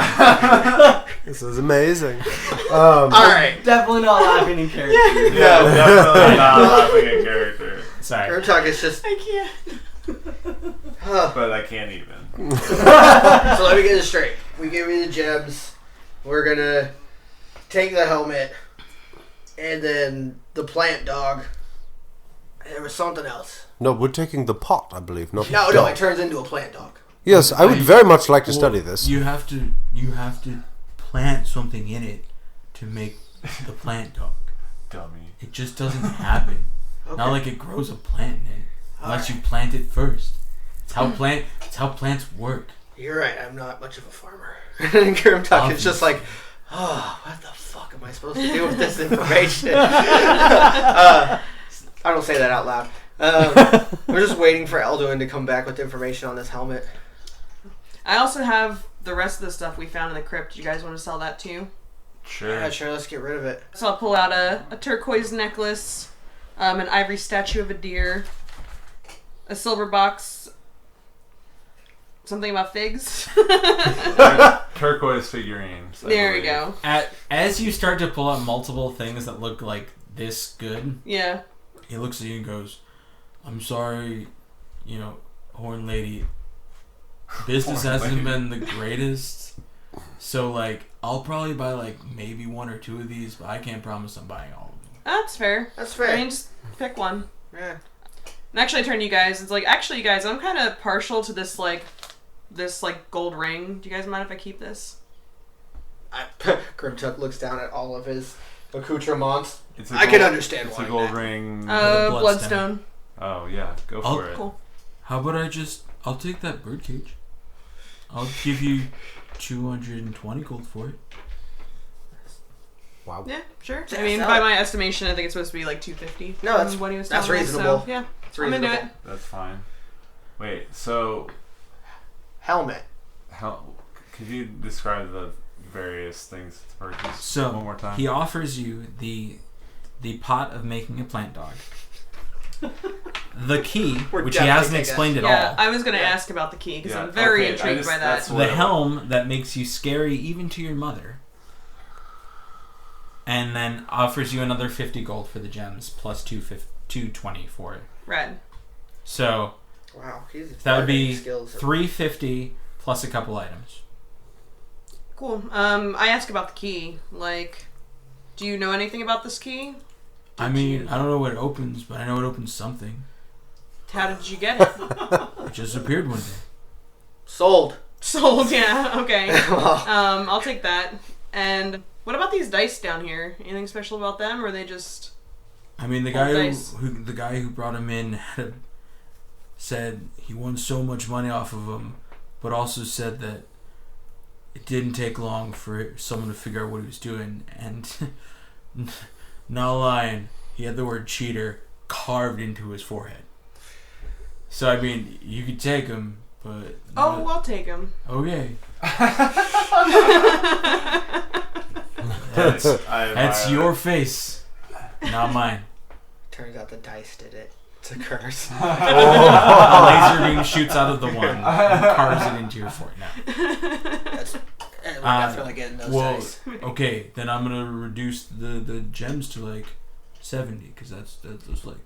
This is amazing. all right. Definitely not laughing in character. No, definitely not laughing at character. Sorry. Grimtalk is just. I can't. But I can't even. So let me get this straight. We give you the gems. We're gonna take the helmet, and then the plant dog. And there was something else. No, we're taking the pot, I believe. Not the No, dog. it turns into a plant dog. Yes, I would very much like to study this. You have to plant something in it to make the plant dog. Dummy. It just doesn't happen. Okay. Not like it grows a plant in it unless Alright. you plant it first. It's how plants work. You're right. I'm not much of a farmer. And Grimtalk is just Obviously. like, oh, what the fuck am I supposed to do with this information? I don't say that out loud. We're just waiting for Elduin to come back with information on this helmet. I also have the rest of the stuff we found in the crypt. You guys want to sell that too? Sure. Yeah, sure. Let's get rid of it. So I'll pull out a turquoise necklace, an ivory statue of a deer, a silver box, something about figs. Turquoise figurines. I There we believe. go. As you start to pull out multiple things that look like this good, Yeah. he looks at you and goes, "I'm sorry, Horn Lady. Business Horn hasn't Lady. been the greatest. So, I'll probably buy, maybe 1 or 2 of these, but I can't promise I'm buying all of them." That's fair. That's fair. I mean, just pick one. Yeah. And actually, I turn to you guys. It's actually, you guys, I'm kind of partial to this gold ring. Do you guys mind if I keep this? Grimtuck looks down at all of his accoutrements. It's a I can understand It's why. a gold ring. bloodstone. Bloodstone. Oh, yeah. Go I'll- for it. Cool. How about I'll take that birdcage. I'll give you 220 gold for it. Wow. Yeah, sure. Yeah, I mean, sell by it. my estimation, I think it's supposed to be 250. No, that's- what he was that's telling us, reasonable. So, yeah, It's I'm into reasonable. it. That's fine. Wait, so Helmet. could you describe the various things to purchase So one more time? he offers you the pot of making a plant dog, the key, We're which he definitely hasn't taking explained at Yeah, all, I was gonna Yeah. ask about the key because Yeah, I'm very okay, intrigued by that. that's what- the helm that makes you scary even to your mother, and then offers you another 50 gold for the gems plus 220 for it. Red. So Wow. He's that would be skills. 350 plus a couple items. Cool. I asked about the key. Do you know anything about this key? I mean, I don't know what it opens, but I know it opens something. How did you get it? It just appeared one day. Sold. Sold. Yeah. Okay. Well, I'll take that. And what about these dice down here? Anything special about them, or are they just? I mean, the Old guy dice. the guy who brought him in said he won so much money off of him, but also said that it didn't take long for someone to figure out what he was doing. And not lying, he had the word cheater carved into his forehead. So I mean, you could take him, but Oh, I'll take them. okay. That's That's your face. Not mine. Turns out the dice did it. It's a curse. A laser beam shoots out of the one and carves it into your fort. No. We're definitely getting those dice. Okay, then I'm gonna reduce the gems to like 70 because that's like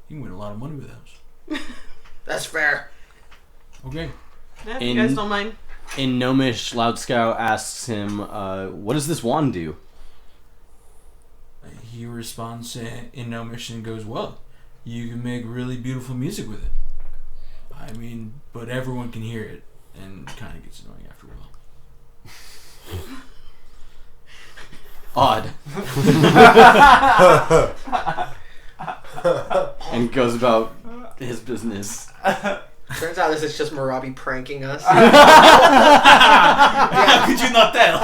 you can win a lot of money with those. That's fair. Okay. Yeah, you guys don't mind. In Gnomish, Loudscow asks him, what does this wand do? He responds in Gnomish and goes, well, you can make really beautiful music with it. I mean, but everyone can hear it, and it kind of gets annoying after a while. Odd. And goes about his business. Turns out this is just Marabi pranking us. How could you not tell?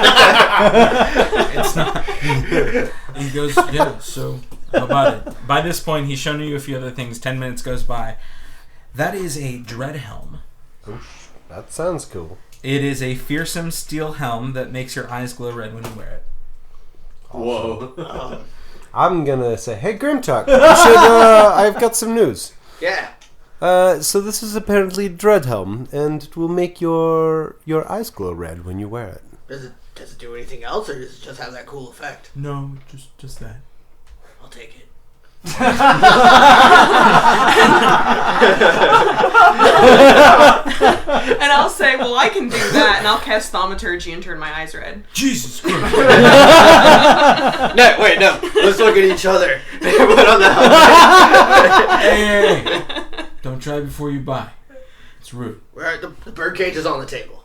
It's not. He goes, yeah, so how about it? By this point, he's shown you a few other things. 10 minutes goes by. That is a dread helm. Oof, that sounds cool. It is a fearsome steel helm that makes your eyes glow red when you wear it. Whoa. I'm gonna say, hey Grimtuck, you should, I've got some news. Yeah. So this is apparently Dreadhelm, and it will make your eyes glow red when you wear it. Does it do anything else, or does it just have that cool effect? No, just that. I'll take it. And I'll say, well, I can do that, and I'll cast thaumaturgy and turn my eyes red. Jesus Christ. No, wait, no. Let's look at each other. Put on the helmet. Hey. Don't try before you buy. It's rude. The birdcage is on the table.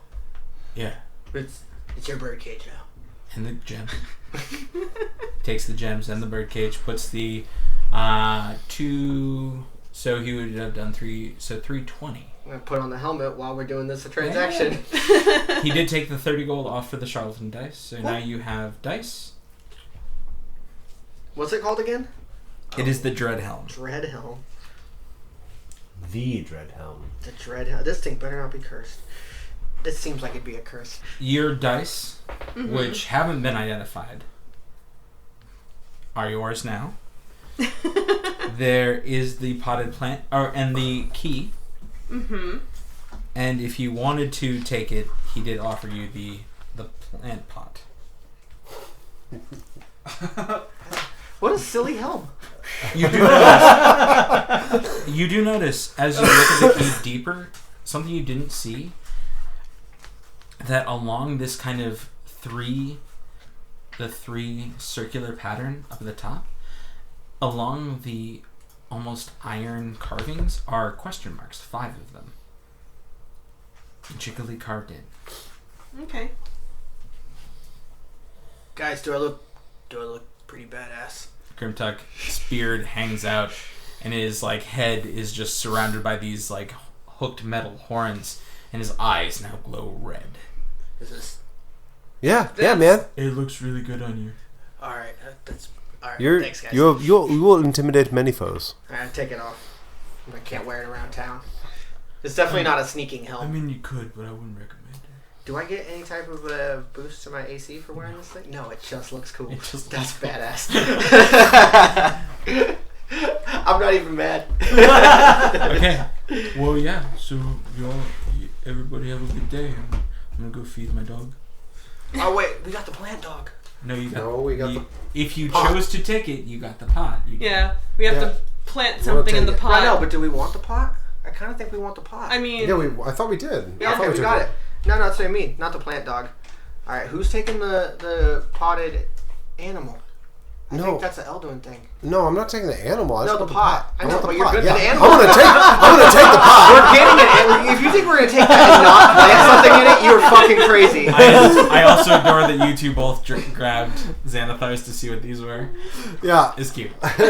Yeah. It's your birdcage now. And the gems. Takes the gems and the birdcage, puts the 2... So he would have done 3... So 320. I'm going to put on the helmet while we're doing this transaction. He did take the 30 gold off for the charlatan dice, so now you have dice. What's it called again? It is the Dread Helm. Dread Helm. The Dreadhelm. The Dread Helm. This thing better not be cursed. This seems like it'd be a curse. Your dice, which haven't been identified, are yours now. There is the potted plant, and the key. Mm-hmm. And if you wanted to take it, he did offer you the plant pot. What a silly helm. You do notice as you look at the key deeper, something you didn't see, that along this kind of three circular pattern up at the top, along the almost iron carvings are question marks, 5 of them, intricately carved in. Okay. Guys, do I look pretty badass? Grimtuck's beard hangs out, and his head is just surrounded by these hooked metal horns, and his eyes now glow red. Is this... Yeah, man. It looks really good on you. Alright, that's... Alright, thanks guys. You will intimidate many foes. Alright, take it off. I can't wear it around town. It's definitely not a sneaking helm. I mean, you could, but I wouldn't recommend it. Do I get any type of boost to my AC for wearing this thing? No, it just looks cool. That's badass. I'm not even mad. Okay. Well, yeah. So everybody have a good day. I'm gonna go feed my dog. Oh wait, we got the plant dog. No, you got. No, we got the If you pot. chose to take it, you got the pot. Yeah, we have to plant something in the pot. I know, but do we want the pot? I kind of think we want the pot. I mean, Yeah, I thought we did. yeah, I thought okay, we took got it. No, that's what I mean. Not the plant dog. All right, who's taking the potted animal? I think that's an Elduin thing. No, I'm not taking the animal. I just No, want the pot. I know, want but the you're pot. good Yeah. with the animal. I'm gonna take the pot. We're getting it. If you think we're gonna take that and not plant something in it, you're fucking crazy. I also adore that you two both grabbed Xanathars to see what these were. Yeah. It's cute. No, if you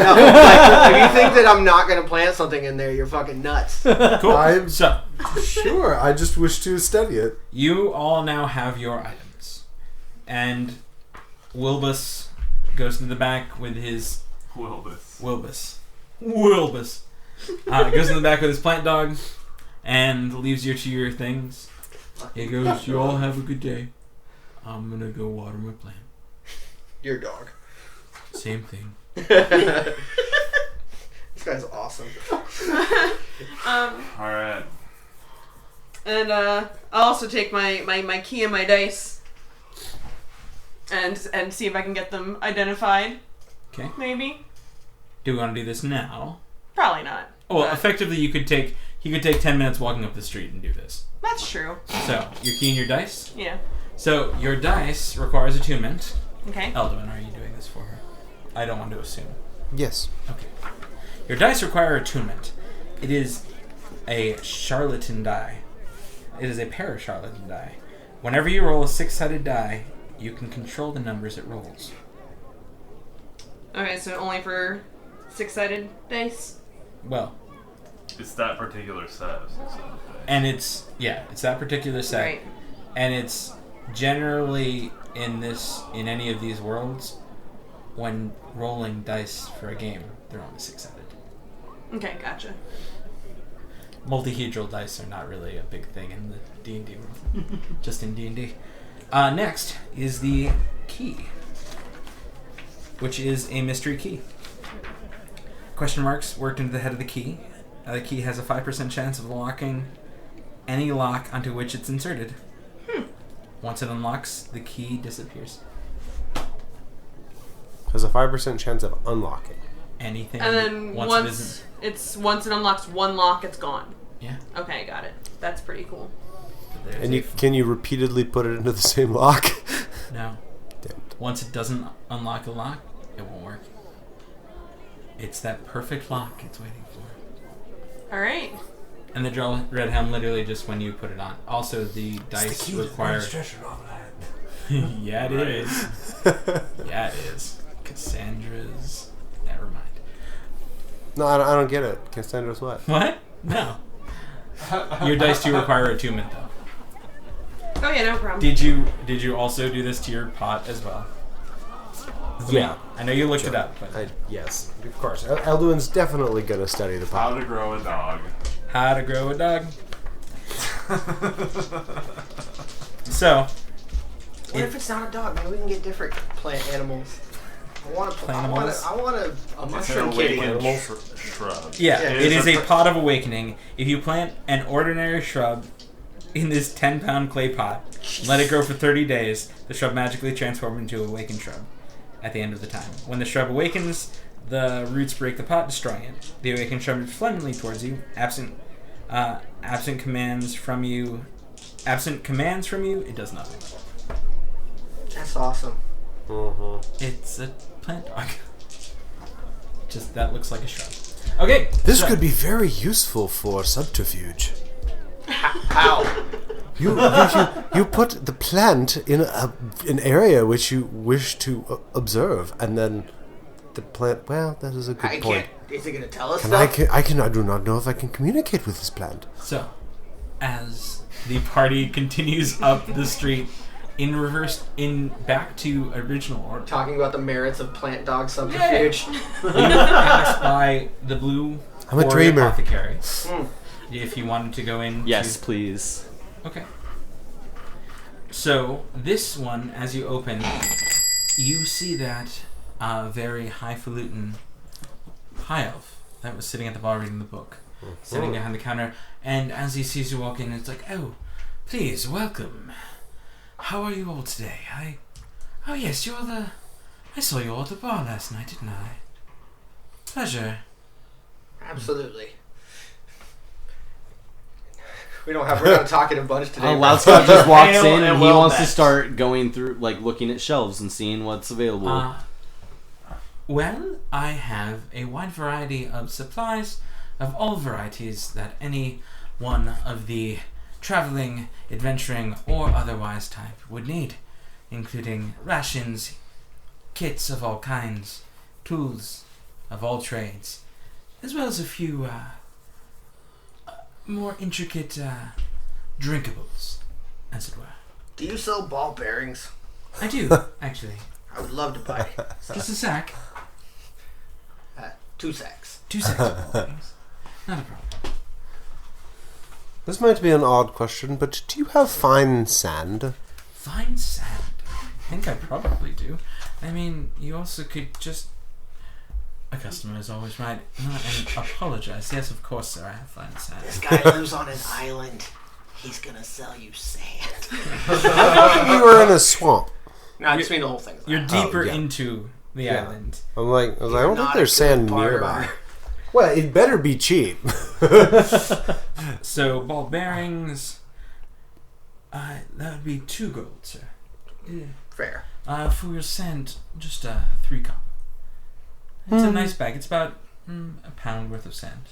think that I'm not gonna plant something in there, you're fucking nuts. Cool. I'm So sure. I just wish to study it. you all now have your items, and Wilbus goes to the back with his Wilbus goes in the back with his plant dog and leaves you to your things. He goes, you all have a good day. I'm gonna go water my plant. Your dog. Same thing. This guy's awesome. Alright. And I'll also take my key and my dice and see if I can get them identified. Okay. Maybe. Do we want to do this now? Probably not. Oh, well, but effectively, he could take 10 minutes walking up the street and do this. That's true. So, your key and your dice? Yeah. So, your dice requires attunement. Okay. Eldwin, are you doing this for her? I don't want to assume. Yes. Okay. Your dice require attunement. It is a charlatan die. It is a pair of charlatan die. Whenever you roll a 6-sided die, you can control the numbers it rolls. Okay, so only for 6-sided dice? Well, It's that particular set. and it's that particular set. Right. And it's generally in any of these worlds, when rolling dice for a game, they're on a 6-sided. Okay, gotcha. Multihedral dice are not really a big thing in the D&D world. Just in D&D. Next is the key, which is a mystery key. Question marks worked into the head of the key. The key has a 5% chance of unlocking any lock onto which it's inserted. Once it unlocks, the key disappears. Has a 5% chance of unlocking. Anything. And then once it unlocks one lock, it's gone. Yeah. Okay, got it. That's pretty cool. There's And can you repeatedly put it into the same lock? No. Damn it. Once it doesn't unlock a lock, it won't work. It's that perfect lock it's waiting for. Alright. And the red helm literally just when you put it on. Also, the dice require... Yeah, it is. Yeah, it is. Cassandra's... Never mind. No, I don't get it. Cassandra's what? What? No. Your dice do require attunement, though. Oh yeah, no problem. Did you also do this to your pot as well? Yeah. I know you looked it up, but... Yes, of course. Elduin's definitely going to study the How pot. to grow a dog. How to grow a dog. So... What if it's not a dog? Maybe we can get different plant animals. I want a mushroom kitty. Shrub. Yeah, Yeah, it is a pot of awakening. If you plant an ordinary shrub in this 10-pound clay pot, let it grow for 30 days, the shrub magically transforms into an awakened shrub at the end of the time. When the shrub awakens, the roots break the pot, destroying it. The awakened shrub moves friendly towards you. Absent commands from you, it does nothing. That's awesome. It's a plant dog. Just that looks like a shrub. Okay, This so- could be very useful for subterfuge. How? You put the plant in an area which you wish to observe, and then the plant. Well, that is a good point. Is it gonna tell us And stuff? I do not know if I can communicate with this plant. So, as the party continues up the street in reverse, back to original order, Talking about the merits of plant dog subterfuge. you pass by the blue I'm a Quarry dreamer. Apothecary. If you wanted to go in, Yes, please. Okay. So this one, as you open, you see that very highfalutin high elf that was sitting at the bar reading the book, sitting behind the counter. And as he sees you walk in, it's like, "Oh, please welcome. How are you all today? Oh yes, I saw you all at the bar last night, didn't I? Pleasure." Absolutely. We're not talking a bunch today. Loudscott just walks Ale in and and he well wants to met. start going through, like, looking at shelves and seeing what's available. Well, I have a wide variety of supplies of all varieties that any one of the traveling, adventuring, or otherwise type would need, including rations, kits of all kinds, tools of all trades, as well as a few more intricate drinkables, as it were. Do you sell ball bearings? I do, actually. I would love to buy some. Just a sack. 2 sacks. 2 sacks of ball bearings. Not a problem. This might be an odd question, but do you have fine sand? Fine sand. I think I probably do. I mean, you also could just A customer is always right. No, and apologize. Yes, of course, sir. I have fine sand. This guy lives on an island. He's gonna sell you sand. I think you were in a swamp. No, I just mean the whole thing. You're deeper yeah. into the island. I was like, I don't think not there's a sand good barter. nearby. Well, it better be cheap. So, ball bearings. That would be 2 gold, sir. Yeah. Fair. For your sand, just 3 copper. It's a nice bag. It's about a pound worth of sand.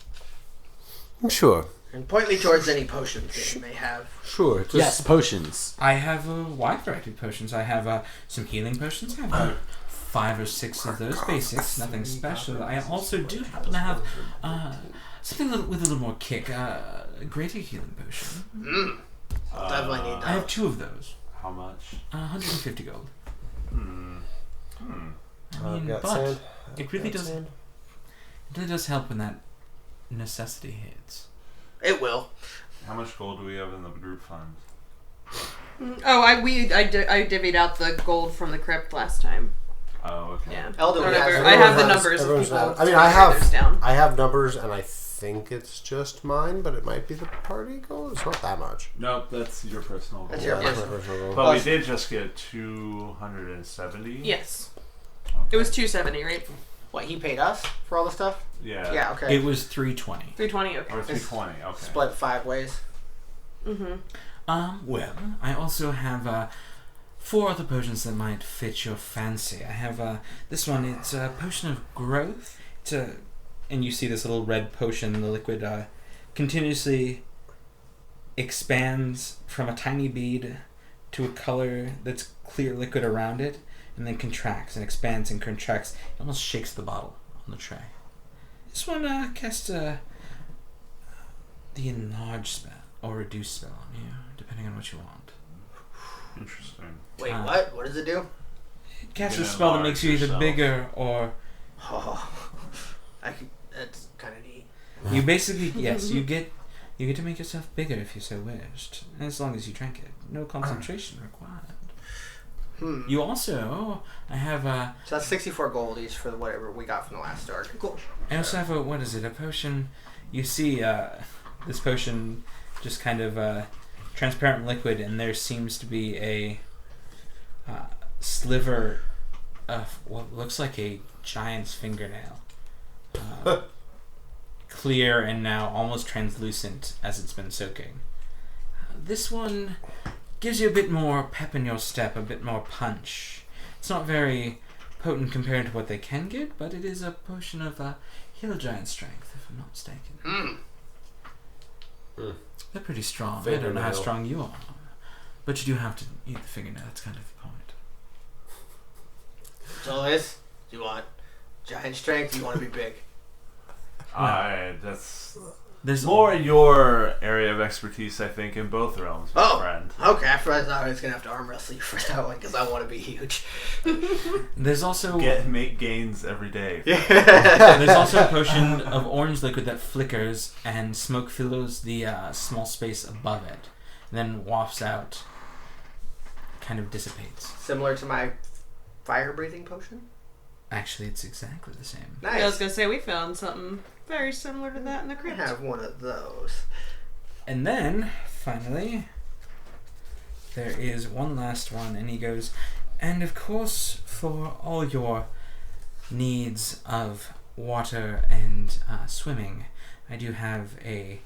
Sure. And point me towards any potions that you may have. Sure. Just, Yes, potions. I have a wide variety of potions. I have some healing potions. I have about 5 or 6 of those basics. Nothing special. I also do happen to have something with a little more kick. A greater healing potion. Definitely need I have that. 2 of those. How much? 150 gold. I mean, got but sand. it really Got does. sand. It really does help when that necessity hits. It will. How much gold do we have in the group funds? Oh, I divvied out the gold from the crypt last time. Oh, okay. Yeah. Eldon Whatever. has- I have the Everyone has- numbers of everyone's people. has- I mean, to I write those down. have numbers, and I think it's just mine, but it might be the party gold. It's not that much. Nope, that's your personal gold. That's your Yeah, personal. my personal gold. But we did just get 270. Yes. Okay. It was 270, right? What, he paid us for all the stuff? Yeah. Yeah, okay. It was 320. 320, okay. Or 320. Okay. Split 5 ways. Mm-hmm. Well, I also have 4 other potions that might fit your fancy. I have this one. It's a potion of growth. And you see this little red potion. The liquid continuously expands from a tiny bead to a color that's clear liquid around it, and then contracts and expands and contracts. It almost shakes the bottle on the tray. This one casts the enlarge spell or reduce spell on you, depending on what you want. Interesting. Wait, what? What does it do? It casts You a can spell that makes you either enlarge bigger or Oh, that's kind of neat. you basically yes you get to make yourself bigger if you so wished, as long as you drink it. No concentration required. You also I have So that's 64 gold each for whatever we got from the last start. Cool. I also have a what is it? A potion. You see this potion just kind of transparent liquid, and there seems to be a sliver of what looks like a giant's fingernail. Clear and now almost translucent as it's been soaking. This one gives you a bit more pep in your step, a bit more punch. It's not very potent compared to what they can get, but it is a potion of heal giant strength, if I'm not mistaken. They're pretty strong. I don't know how Fingernail. strong you are, but you do have to eat the fingernail. That's kind of the point. So Liz, do you want giant strength? Do you want to be big? That's There's more your area of expertise, I think, in both realms, my friend. Okay. I thought I was gonna have to arm wrestle you for that one because I want to be huge. There's also Make gains every day. there's also a potion of orange liquid that flickers and smoke fills the small space above it, and then wafts out. Kind of dissipates. Similar to my fire breathing potion. Actually, it's exactly the same. Nice. I was gonna say we found something very similar to that in the I crypt. have one of those. And then, finally, there is one last one, and he goes, and of course, for all your needs of water and swimming, I do have a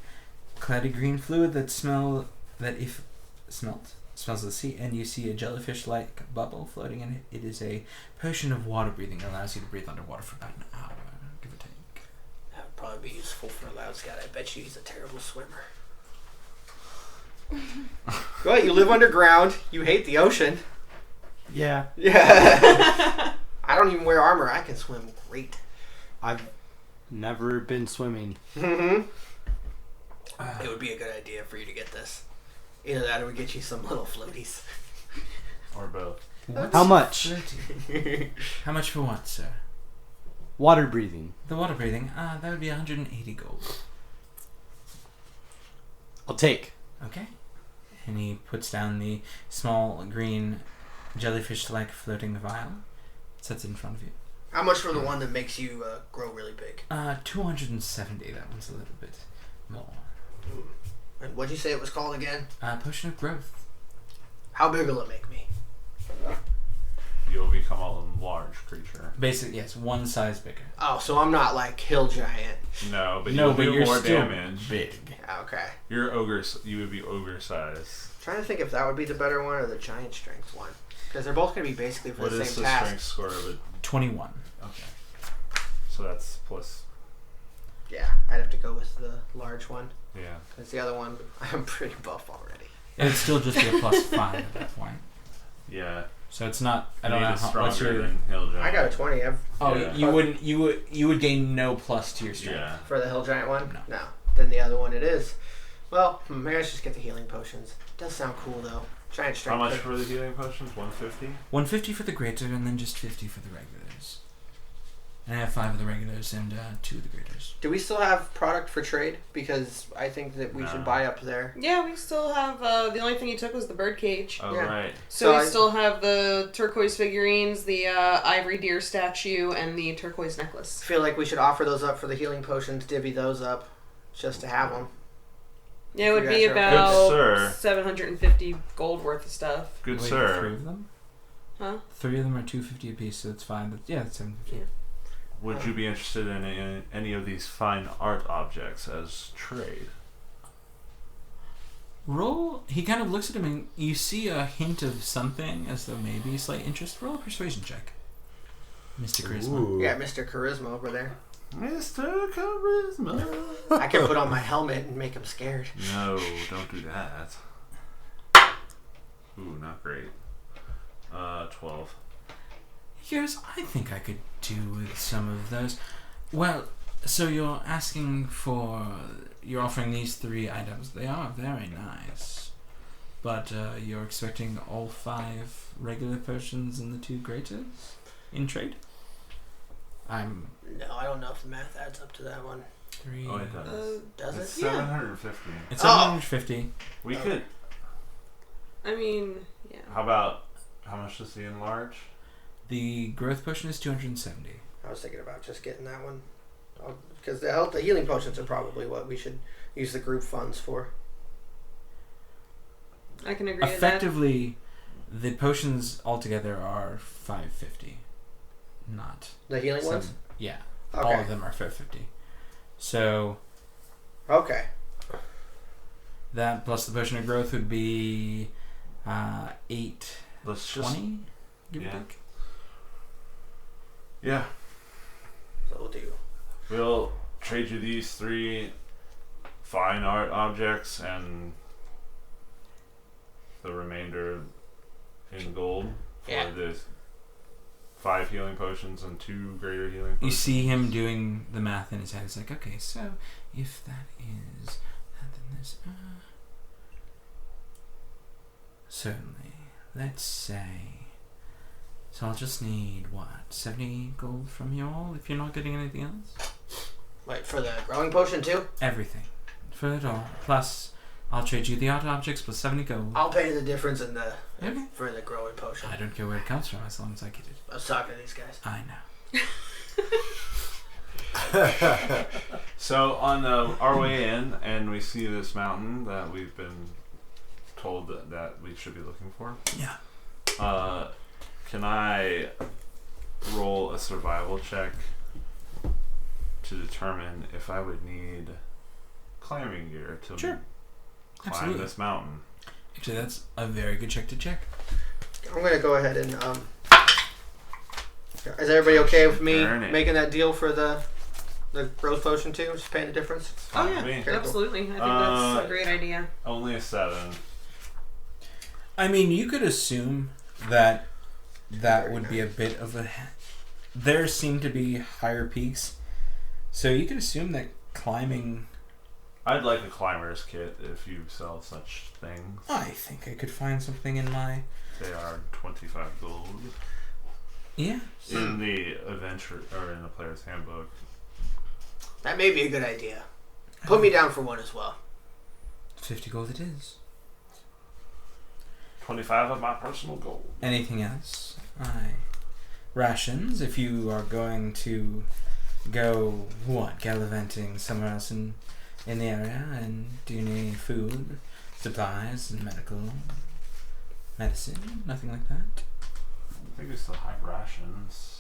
cloudy green fluid that smells of the sea, and you see a jellyfish-like bubble floating in it. It is a potion of water breathing. It allows you to breathe underwater for about an hour, give or take. That would probably be useful for a loud scout. I bet you he's a terrible swimmer. Well, you live underground. You hate the ocean. Yeah. Yeah. I don't even wear armor. I can swim great. I've never been swimming. It would be a good idea for you to get this. Either that or we get you some little floaties. Or both. How much? How much for what, sir? Water breathing. The water breathing, that would be 180 gold. I'll take. Okay. And he puts down the small green jellyfish-like floating vial, sets it in front of you. How much for the one that makes you grow really big? 270. That one's a little bit more. And what'd you say it was called again? Potion of growth. How big will it make me? You'll become a large creature. Basically, yes, one size bigger. Oh, so I'm not like hill giant. No, but No, you'll but do you're more still damage. big. Okay. You're ogre. You would be ogre size. Trying to think if that would be the better one or the giant strength one. Because they're both going to be basically for What the is same the task. strength score of it? 21. Okay. So that's plus. Yeah, I'd have to go with the large one. Yeah. Because the other one, I'm pretty buff already. It'd still just be a +5 at that point. Yeah. So it's not. I You don't need know a how, what's stronger your. than hill giant. I got a 20. Oh, Yeah. you wouldn't. You would gain no plus to your strength. Yeah. For the hill giant one? No. Then the other one it is. Well, maybe I should just get the healing potions. Does sound cool though. Giant strength. How much for the healing potions? 150. 150 for the greater, and then just 50 for the regulars. And I have 5 of the regulars and 2 of the graders. Do we still have product for trade? Because I think that we No. should buy up there. Yeah, we still have. The only thing you took was the bird cage. Oh Yeah. right. So we I- still have the turquoise figurines, the ivory deer statue, and the turquoise necklace. I feel like we should offer those up for the healing potions, divvy those up, just to have them. Yeah, it would You be guys are about good, sir. 750 gold worth of stuff. Good Wait, sir. 3 of them? Huh? 3 of them are 250 apiece, so it's fine. That's 750. Yeah. Would you be interested in any of these fine art objects as trade? Roll. He kind of looks at him, and you see a hint of something, as though maybe slight interest. Roll a persuasion check, Mr. Charisma. Ooh. Yeah, Mr. Charisma over there. Mr. Charisma. I can put on my helmet and make him scared. No, don't do that. Ooh, not great. 12. He goes, I think I could do with some of those. Well, so you're offering these 3 items. They are very nice. But you're expecting all 5 regular potions and the 2 graters in trade? No, I don't know if the math adds up to that one. 3. Oh, it does. Does It's it? 750. It's 750. We could. I mean, yeah. How much does the enlarge? The growth potion is 270. I was thinking about just getting that one. Because the healing potions are probably what we should use the group funds for. I can agree with that. Effectively, the potions altogether are 550. Not The healing ones? Yeah. Okay. All of them are 550. So Okay. that plus the potion of growth would be 820, Let's just. give or Yeah. take. Yeah. So we'll do. We'll trade you these 3 fine art objects and the remainder in gold for Yeah. the 5 healing potions and 2 greater healing You potions. see him doing the math in his head. It's like, okay, so if that is that, then there's certainly. Let's say. So I'll just need what, 70 gold from you all if you're not getting anything else. Wait, for the growing potion too? Everything for it all. Plus, I'll trade you the art objects plus 70 gold. I'll pay the difference in the Okay. for the growing potion. I don't care where it comes from as long as I get it. I was talking to these guys. I know. So on our way in, and we see this mountain that we've been told that we should be looking for. Yeah. Can I roll a survival check to determine if I would need climbing gear to Sure. climb Absolutely. this mountain? Actually, that's a very good check to check. I'm gonna go ahead and is everybody okay with me Burn it. making that deal for the growth potion too? Just paying the difference? It's Oh fine yeah, with me. Okay, cool. absolutely. I think that's a great idea. Only a 7. I mean, you could assume that that Very would be a bit of a... There seem to be higher peaks. So you could assume that climbing... I'd like a climber's kit if you sell such things. I think I could find something in my... They are 25 gold. Yeah. In the adventure, or in the player's handbook. That may be a good idea. Put me down for one as well. 50 gold it is. 25 of my personal gold. Anything else? I rations if you are going to go, gallivanting somewhere else in the area. And do you need any food, supplies, and medicine? Nothing like that? I think we still have rations.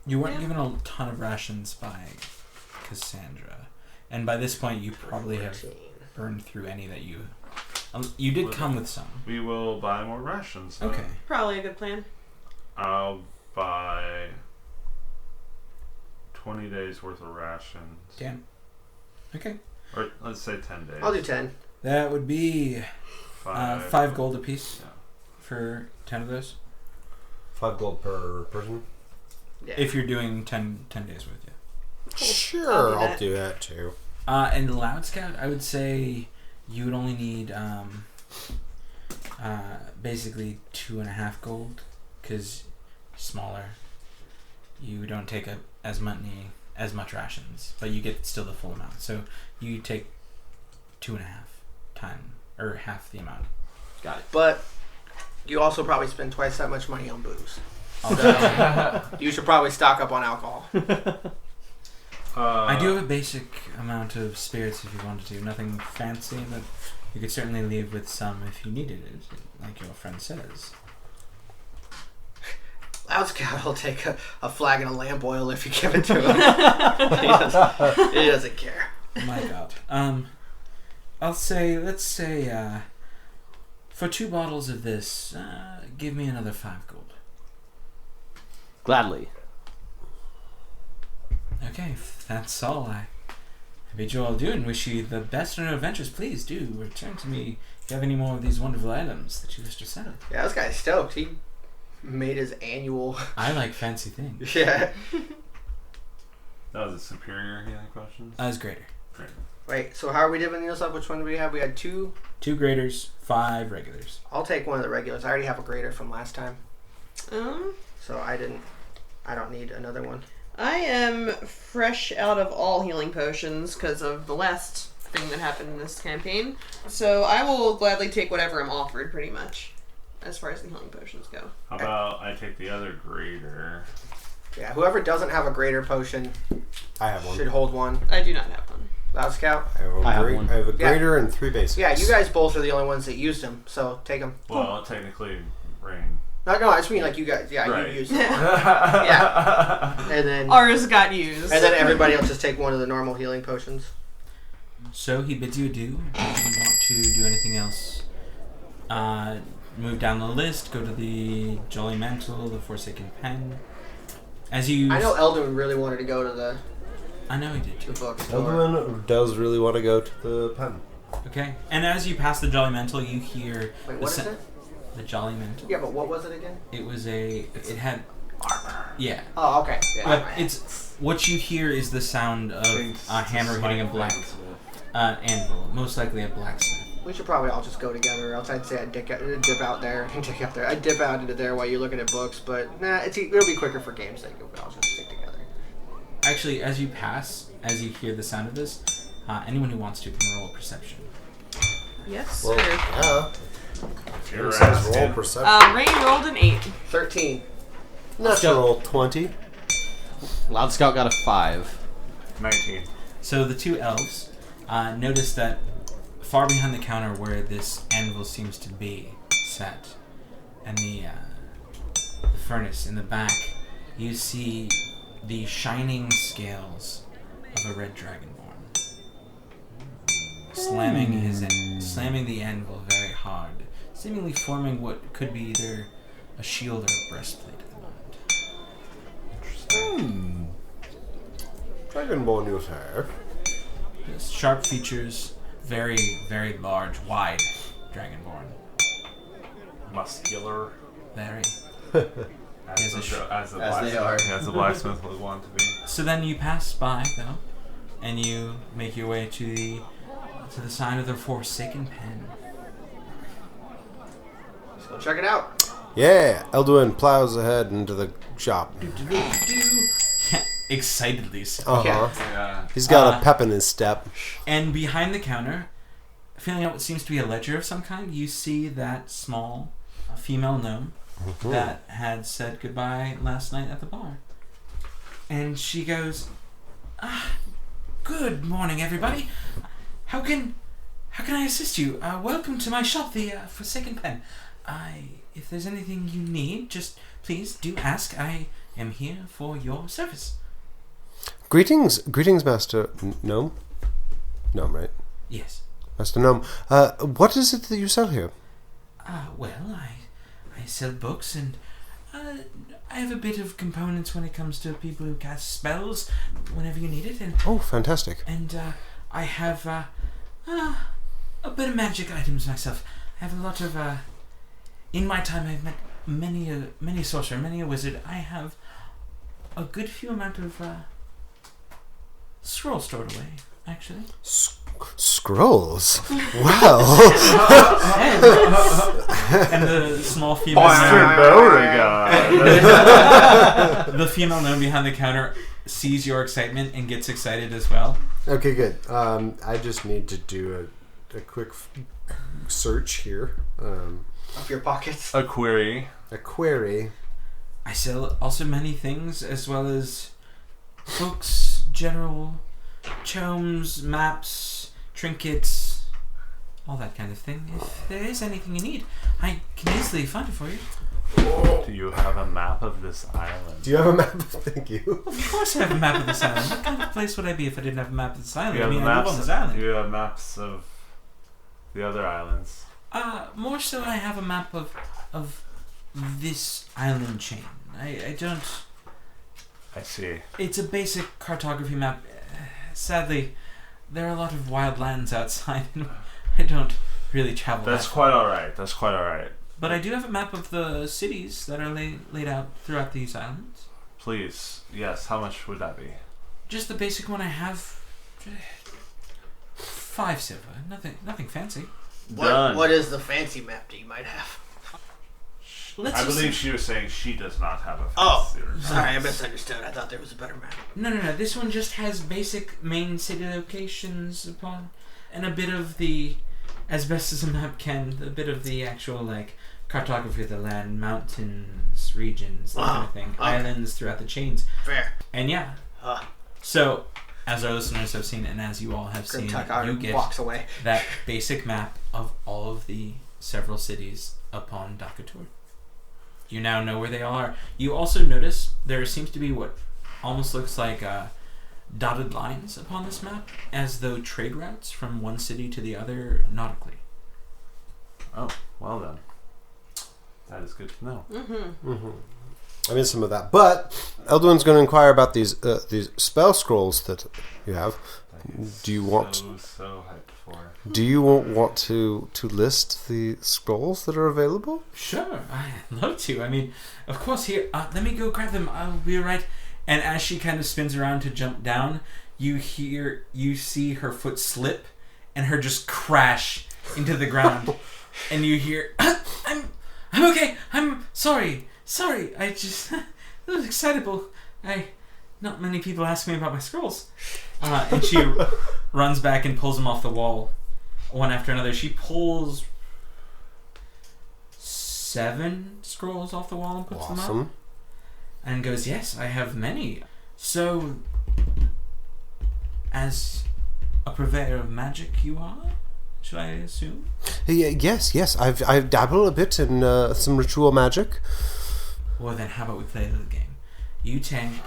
You weren't given a ton of rations by Cassandra. And by this point, you probably have burned through any that you... you did come with some. We will buy more rations. Okay. Probably a good plan. I'll buy 20 days worth of rations. Damn. Okay. Or let's say 10 days. I'll do 10. That would be 5 gold apiece for 10 of those. 5 gold per person. Yeah. If you're doing 10 days worth, yeah. Sure, I'll do that too. And Loud Scout, I would say you would only need basically 2.5 gold, because smaller. You don't take as much rations, but you get still the full amount. So you take 2.5 or half the amount. Got it. But you also probably spend twice that much money on booze. Oh, So you should probably stock up on alcohol. I do have a basic amount of spirits if you wanted to. Nothing fancy, but you could certainly leave with some if you needed it, like your friend says. Loud Scout will take a flagon of lamp oil if you give it to him. He doesn't care. My God. Let's say, for 2 bottles of this, give me another 5 gold. Gladly. Okay, if that's all, I bid you all adieu and wish you the best on your adventures. Please do return to me if you have any more of these wonderful items that you wish to sell. Yeah, this guy's stoked. He made his annual... I like fancy things. Yeah. That was a superior healing question? That was greater. Great. Wait, so how are we dividing this up? Which one do we have? We had 2? 2 graders, 5 regulars. I'll take one of the regulars. I already have a grader from last time. So I don't need another one. I am fresh out of all healing potions because of the last thing that happened in this campaign. So I will gladly take whatever I'm offered, pretty much, as far as the healing potions go. How about I take the other grader? Yeah, whoever doesn't have a greater potion I have one. should hold one. I do not have one. Loud Scout? I have one. I have a grater and 3 basics. Yeah, you guys both are the only ones that used them, so take them. Well, technically, Rain. No, I just mean like you guys. Yeah, Right. you used them. Yeah. And then Ours got used. And then everybody else just take one of the normal healing potions. So he bids you adieu. Do you want to do anything else? Move down the list, go to the Jolly Mantle, the Forsaken Pen. As you... I know Eldon really wanted to go to the I know he did too. bookstore. Eldwin does really want to go to the pen. Okay. And as you pass the Jolly Mantle, you hear... Wait, what is it? The Jolly Mantle. Yeah, but what was it again? It was it had... Armor. Yeah. Oh, okay. Yeah. But it's... What you hear is the sound of a hammer hitting a black anvil. Most likely a blacksmith. We should probably all just go together, or else I'd say I'd dip out there and dig up there. I'd dip out into there while you're looking at books, but nah, it'll be quicker for game's sake if we all just stick together. Actually, as you pass, as you hear the sound of this, anyone who wants to can roll a perception. Yes, Well, sir. yeah. You're It says roll asking. perception. Rain rolled an 8. 13. Natural 20. Loud Scout got a 5. 19. So the 2 elves notice that far behind the counter where this anvil seems to be set, and the furnace in the back, you see the shining scales of a red dragonborn slamming the anvil very hard, seemingly forming what could be either a shield or a breastplate at the moment. Dragonborn you say? Yes, sharp features, very, very large, wide dragonborn. Muscular. Very. As they are. As the blacksmith would want to be. So then you pass by, though, and you make your way to the sign of the Forsaken Pen. Let's go check it out. Yeah, Eldwin plows ahead into the shop. Yeah, excitedly so. Uh-huh. Yeah. He's got a pep in his step. And behind the counter, filling out what seems to be a ledger of some kind, you see that small female gnome that had said goodbye last night at the bar. And she goes, good morning, everybody. How can I assist you? Welcome to my shop, the Forsaken Pen. If there's anything you need, just please do ask. I am here for your service. Greetings, Master Gnome. Gnome, right? Yes. Master Gnome. What is it that you sell here? Well, I sell books, and I have a bit of components when it comes to people who cast spells whenever you need it. And oh, fantastic. And I have a bit of magic items myself. I have a lot of... in my time, I've met many a sorcerer, many a wizard. I have a good few amount of scrolls stored away, actually. Scrolls? Wow. And the small female the female gnome behind the counter sees your excitement and gets excited as well. Okay, good. I just need to do a quick search here. Of your pockets. A query. I sell also many things, as well as books, general tomes, maps, trinkets, all that kind of thing. If there is anything you need, I can easily find it for you. Do you have a map of this island? Do you have a map? Thank you. Of course I have a map of this island. What kind of place would I be if I didn't have a map of this island? I live on this island. You have maps of the other islands. More so I have a map of this island chain. I don't... I see. It's a basic cartography map. Sadly, there are a lot of wild lands outside, and I don't really travel. That's quite alright. But I do have a map of the cities that are laid out throughout these islands. Please, yes. How much would that be? Just the basic one I have. 5 silver. Nothing fancy. What is the fancy map that you might have? I believe she was saying she does not have a fancy map. Sorry, I misunderstood. I thought there was a better map. No. This one just has basic main city locations upon, and a bit of the, as best as a map can, a bit of the actual cartography of the land, mountains, regions, that kind of thing, okay. islands throughout the chains. Fair. And yeah. So, as our listeners have seen, and as you all have seen, you get walks away. that basic map of all of the several cities upon Dakatur. You now know where they are. You also notice there seems to be what almost looks like dotted lines upon this map, as though trade routes from one city to the other nautically. Oh, well then. That is good to know. I missed some of that. But Elduin's going to inquire about these spell scrolls that you have. Do you want... So hyped for. Do you want to list the scrolls that are available? Sure, I'd love to. I mean, of course, here, let me go grab them. I'll be right. And as she kind of spins around to jump down, you see her foot slip and her just crash into the ground. And you hear, I'm okay. I'm sorry. I just, it was excitable. Not many people ask me about my scrolls. And she runs back and pulls them off the wall, one after another. She pulls 7 scrolls off the wall and puts them up. And goes, yes, I have many. So, as a purveyor of magic you are, should I assume? Yes. I've dabbled a bit in some ritual magic. Well then, how about we play a little game? You tank.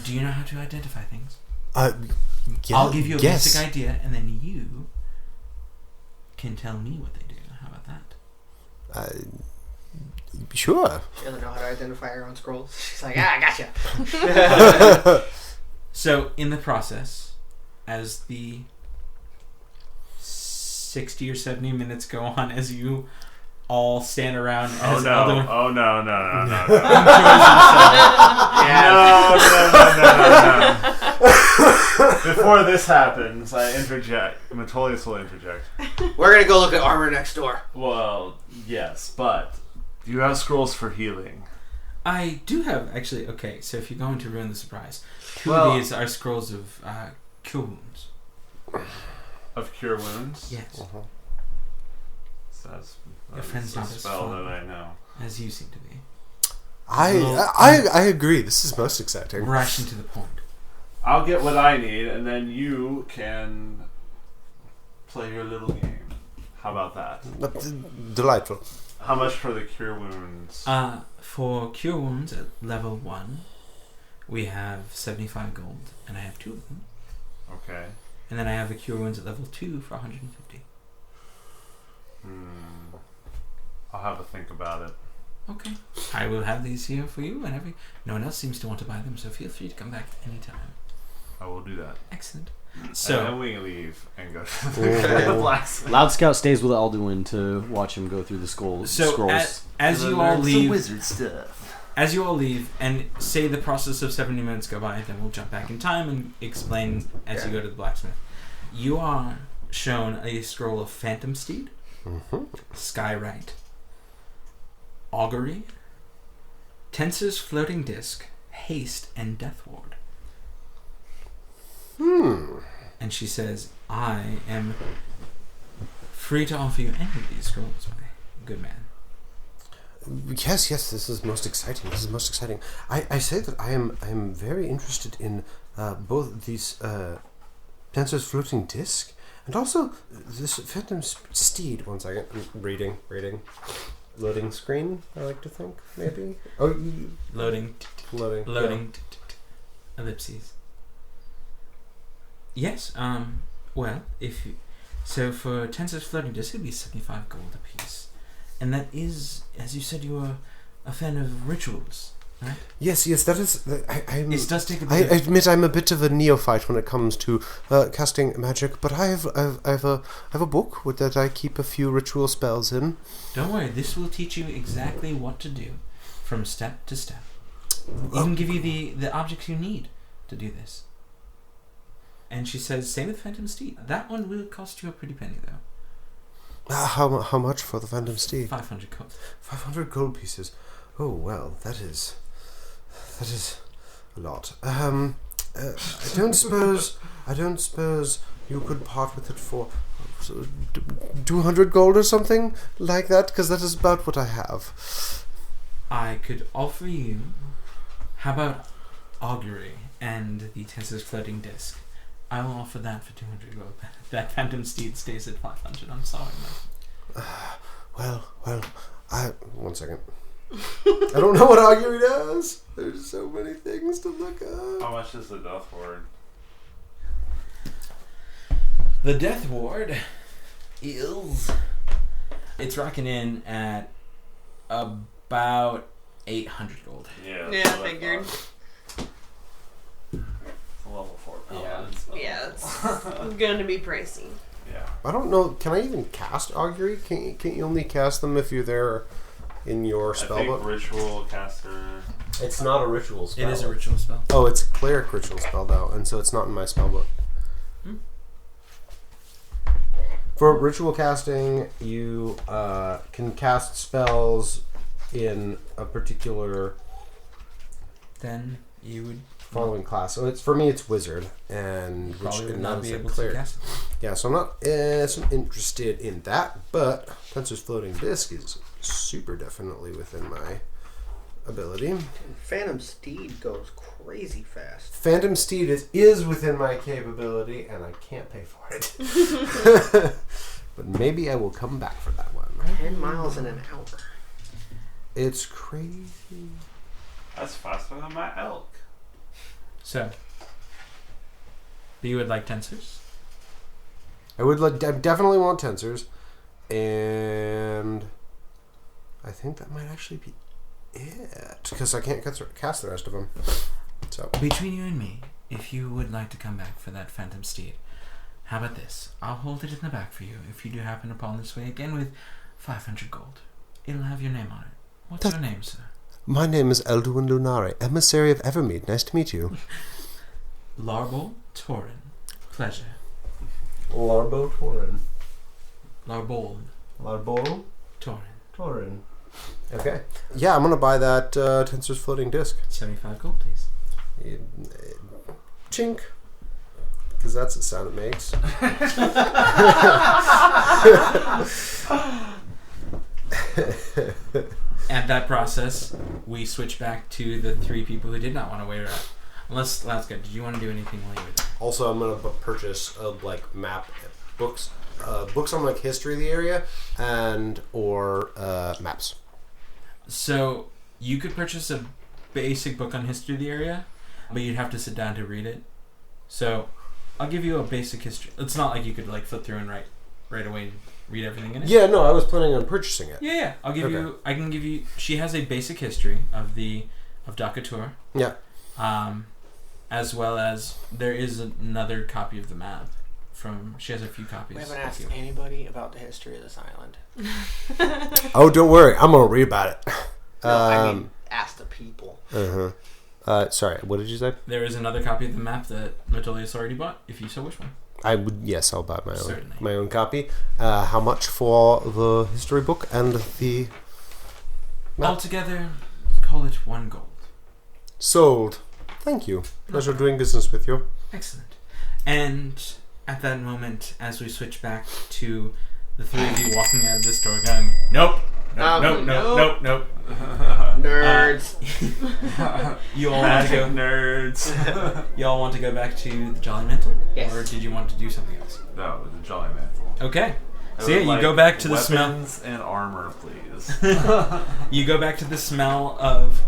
Do you know how to identify things? Yeah, I'll give you a basic idea, and then you can tell me what they do. How about that? Sure. She doesn't know how to identify her own scrolls. She's like, I gotcha. So, in the process, as the 60 or 70 minutes go on, as you all stand around as no. Before this happens, I interject. Metolius will interject. We're gonna go look at armor next door. Well, yes, but do you have scrolls for healing? I do have, actually, okay, so if you're going to ruin the surprise, 2 of these are scrolls of cure wounds. Of cure wounds? Yes. That's Your friend's a not as spell fun that I know. as you seem to be. I agree. This is most exciting. Rushing to the point. I'll get what I need, and then you can play your little game. How about that? Delightful. How much for the cure wounds? For cure wounds at level 1, we have 75 gold, and I have 2 of them. Okay. And then I have the cure wounds at level 2 for 150. I'll have a think about it. Okay. I will have these here for you whenever. No one else seems to want to buy them, so feel free to come back anytime. I will do that. Excellent. And So then we leave and go to the blacksmith. Loud Scout stays with Alduin to watch him go through the scrolls. as you all leave, wizard stuff. as you all leave, and say the process of 70 minutes go by, then we'll jump back in time and explain as you go to the blacksmith. You are shown a scroll of Phantom Steed, Skywrite, Augury, Tensor's Floating Disc, Haste, and Death Ward. And she says, I am free to offer you any of these scrolls, my good man. Yes, this is most exciting. I say that I am very interested in both these Tensor's Floating Disc and also this Phantom Steed. 1 second. Reading. Loading screen, I like to think, maybe. Oh, Loading. loading. Ellipses. Yes, well, if you... So for Tensor's Floating Disc, it'd be 75 gold apiece. And that is, as you said, you are a fan of rituals, right? Yes, that is. It does take a I bit admit I'm a bit of a neophyte when it comes to casting magic, but I have a book that I keep a few ritual spells in. Don't worry, this will teach you exactly what to do from step to step. Even give you the objects you need to do this. And she says, same with Phantom Steed. That one will cost you a pretty penny, though. How much for the Phantom Steed? 500 gold. 500 gold pieces. Oh well, that is a lot. I don't suppose you could part with it for 200 gold or something like that, because that is about what I have. I could offer you, how about Augury and the Tensor's Floating Disc? I will offer that for 200 gold. That Phantom Steed stays at 500. I'm sorry, man. Well, 1 second. I don't know what Augury does. There's so many things to look up. How much is the Death Ward? The Death Ward is... It's rocking in at about 800 gold. Yeah, Yeah, I figured. Level 4 Yeah. paladin spell. Yeah, it's gonna be pricey. Yeah. I don't know. Can I even cast Augury? Can't you only cast them if you're there in your I spell think book? ritual caster. It's not a ritual spell. It is a ritual spell. Oh, it's cleric ritual spell though, and so it's not in my spell book. For ritual casting, you can cast spells in a particular Then you would following class. So it's for me, it's wizard, and probably would not be is a able to cleric. cast it. Yeah, so I'm not as interested in that, but Tensor's Floating Disc is super definitely within my ability. Phantom Steed goes crazy fast. Phantom Steed is within my capability, and I can't pay for it. But maybe I will come back for that one. 10 miles in an hour. It's crazy. That's faster than my elk. So, you would like Tensors? I definitely want tensors, and I think that might actually be it, because I can't cast the rest of them. So Between you and me, if you would like to come back for that Phantom Steed, how about this? I'll hold it in the back for you if you do happen upon this way again with 500 gold. It'll have your name on it. What's your name, sir? my name is Elduin Lunare, emissary of Evermead. Nice to meet you. Larbo Torin. Pleasure. Larbo Torin. Larbold Larbo Torin. Torin. Okay. Yeah, I'm gonna buy that Tensor's Floating Disc. 75 gold, please. Chink. Because that's the sound it makes. process, we switch back to the 3 people who did not want to wait around. Unless, that's good. Did you want to do anything while you were there? Also, I'm gonna purchase map books, books on like history of the area, and or maps. So you could purchase a basic book on history of the area, but you'd have to sit down to read it. So I'll give you a basic history. It's not like you could like flip through and right away and read everything in it. Yeah, no, I was planning on purchasing it. Yeah. I'll give you. I can give you. She has a basic history of Dakatur. Yeah. As well as there is another copy of the map. She has a few copies. We haven't asked anybody about the history of this island. Oh, don't worry. I'm going to read about it. No, I mean, ask the people. Sorry, what did you say? There is another copy of the map that Metolius already bought, if you so wish one. I would, yes, I'll buy Certainly. my own copy. How much for the history book and the map? Altogether, call it 1 gold. Sold. Thank you. Pleasure doing business with you. Excellent. And at that moment, as we switch back to the 3 of you walking out of this door going, nope, nope. Nerds. You all want to go nerds. You all want to go back to the Jolly Mantle? Yes. Or did you want to do something else? No, the Jolly Mantle. Okay. I So yeah, would you like go back to the smell. weapons and armor, please. You go back to the smell of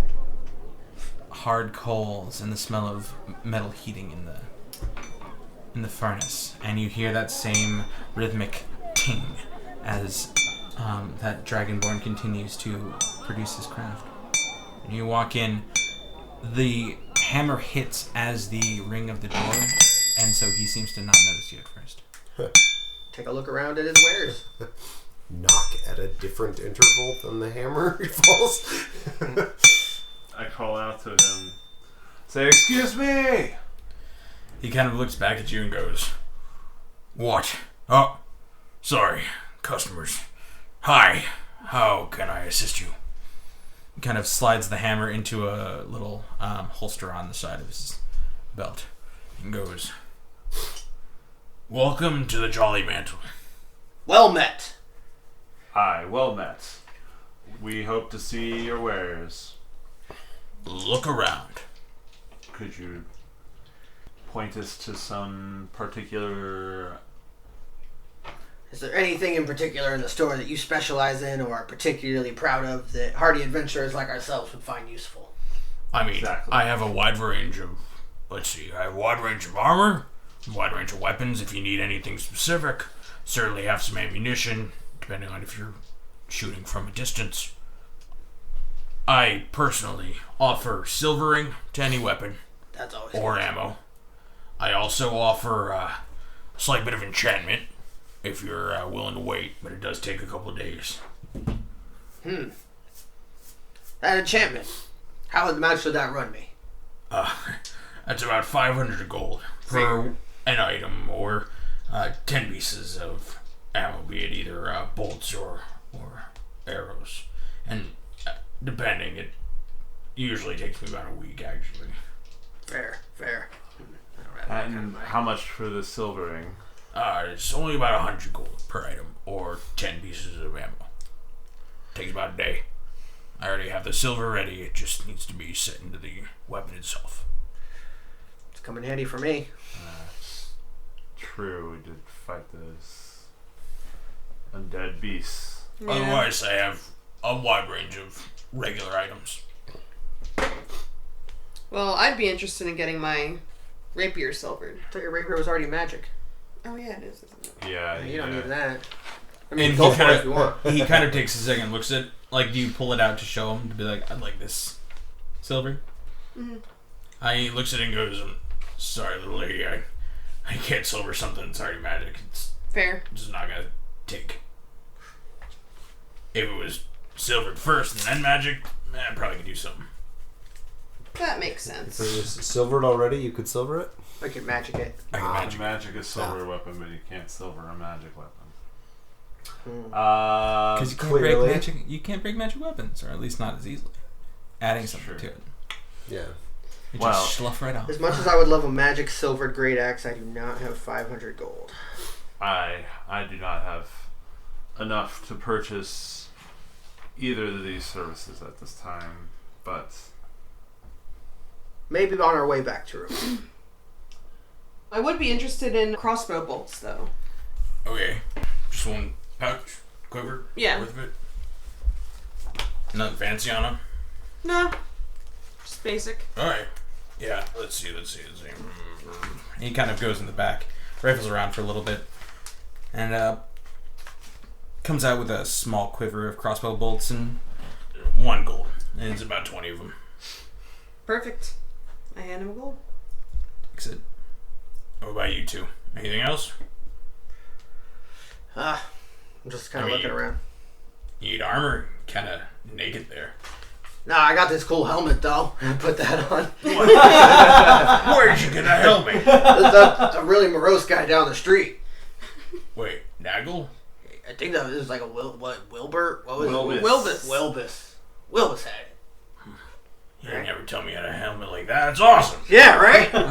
hard coals and the smell of metal heating in the furnace, and you hear that same rhythmic ting as that dragonborn continues to produce his craft. And you walk in, the hammer hits as the ring of the door, and so he seems to not notice you at first. Take a look around at his wares. Knock at a different interval than the hammer falls. I call out to him. Say, excuse me! He kind of looks back at you and goes, "What? Oh, sorry, customers. Hi, how can I assist you?" He kind of slides the hammer into a little holster on the side of his belt and goes, "Welcome to the Jolly Mantle." Well met. Aye, well met. We hope to see your wares. Look around. Could you point us to some particular... Is there anything in particular in the store that you specialize in or are particularly proud of that hardy adventurers like ourselves would find useful? I mean, Exactly. I have a wide range of, I have a wide range of armor, a wide range of weapons if you need anything specific. Certainly have some ammunition, depending on if you're shooting from a distance. I personally offer silvering to any weapon That's always or good. ammo. I also offer a slight bit of enchantment if you're willing to wait, but it does take a couple of days. That enchantment. How much would that run me? That's about 500 gold per an item, or 10 pieces of ammo, be it either bolts or arrows. And depending, it usually takes me about a week, actually. Fair. And how much for the silvering? It's only about 100 gold per item, or 10 pieces of ammo. Takes about a day. I already have the silver ready, it just needs to be set into the weapon itself. It's come in handy for me. True, we did fight those undead beasts. Yeah. Otherwise, I have a wide range of regular items. Well, I'd be interested in getting my rapier silvered. I thought your rapier was already magic. Oh yeah, it is, isn't it? Yeah, You don't need that. I And mean, he go for kinda- it if you want. He kind of takes a second, looks at, like, do you pull it out to show him, to be like, I'd like this silver? Mm-hmm. He looks at it and goes, sorry, little lady, I can't silver something that's already magic. It's Fair. just not gonna take. If it was silvered first and then magic, I probably could do something. That makes If sense. it was silvered already, you could silver it? I could magic it. I can magic. Magic is silver weapon, but you can't silver a magic weapon. Because you can't break clearly. magic. You can't break magic weapons, or at least not as easily. Adding something True. to it, Yeah. you Well- just slough right off. As much as I would love a magic silvered great axe, I do not have 500 gold. I do not have enough to purchase either of these services at this time, but Maybe on our way back to her. I would be interested in crossbow bolts, though. Okay. Just one pouch, quiver, Yeah. worth of it. Nothing fancy on them. No, just basic. All right. Yeah. Let's see. He kind of goes in the back, rifles around for a little bit, and comes out with a small quiver of crossbow bolts and 1 gold. And it's about 20 of them. Perfect. I hand him a gold. That's it. What about you two? Anything else? I'm just kind of I mean, looking around. You need armor? Kind of naked there. Nah, I got this cool helmet though. I put that on. Where'd you get a helmet? There's a really morose guy down the street. Wait, Nagel? I think that was like a Wilbur? What was Wilbus. Wilbus had it. You never tell me you had a helmet like that. It's awesome. Yeah, right? Man,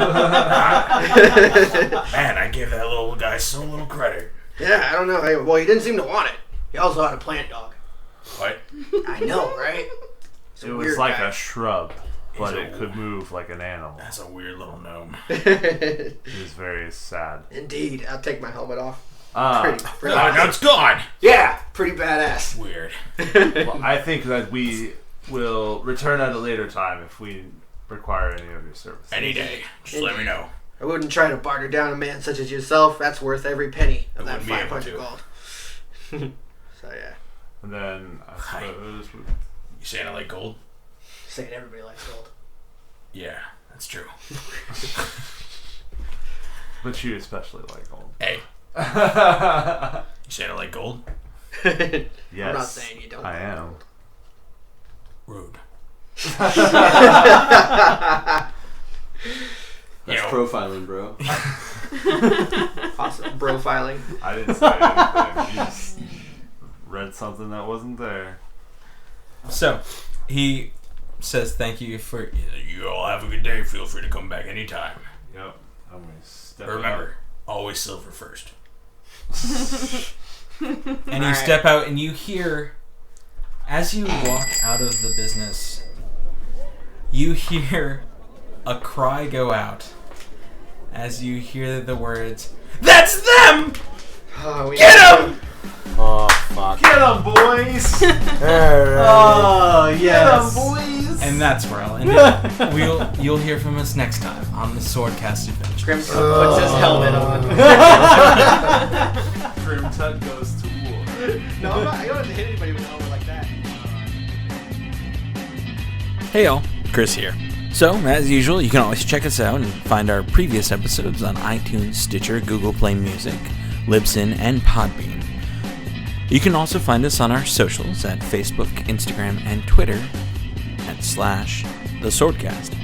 I give that little guy so little credit. Yeah, I don't know. Well, he didn't seem to want it. He also had a plant dog. What? I know, right? it was like a shrub, but it could move like an animal. That's a weird little gnome. It was very sad. Indeed. I'll take my helmet off. God, now it's gone. Yeah, pretty badass. Weird. Well, I think that we will return at a later time if we require any of your services. Any day. Just let me know. I wouldn't try to barter down a man such as yourself. That's worth every penny of I that wouldn't be able 500 to. gold. So yeah, And then I suppose You saying I like gold? saying everybody likes gold. Yeah, that's true. but you especially like gold. Hey. You saying I like gold? Yes, I'm not saying you don't. I am. Rude. That's profiling, bro. Awesome. Profiling. I didn't say anything. You just read something that wasn't there. So, he says thank you for... You all have a good day. Feel free to come back anytime. Yep. I'm gonna step Remember, always silver first. And you step out and you hear, as you walk out of the business, you hear a cry go out as you hear the words, "That's them! Get them!" Oh, fuck. Get 'em, boys! Oh, yes. Get 'em, boys! And that's where I'll end it. You'll hear from us next time on the Swordcast Adventure. Crimson puts his helmet on. Grimtug goes to war. No, I don't have to hit anybody with a helmet like that. Hey y'all, Chris here. So, as usual, you can always check us out and find our previous episodes on iTunes, Stitcher, Google Play Music, Libsyn, and Podbean. You can also find us on our socials at Facebook, Instagram, and Twitter at /TheSwordcast.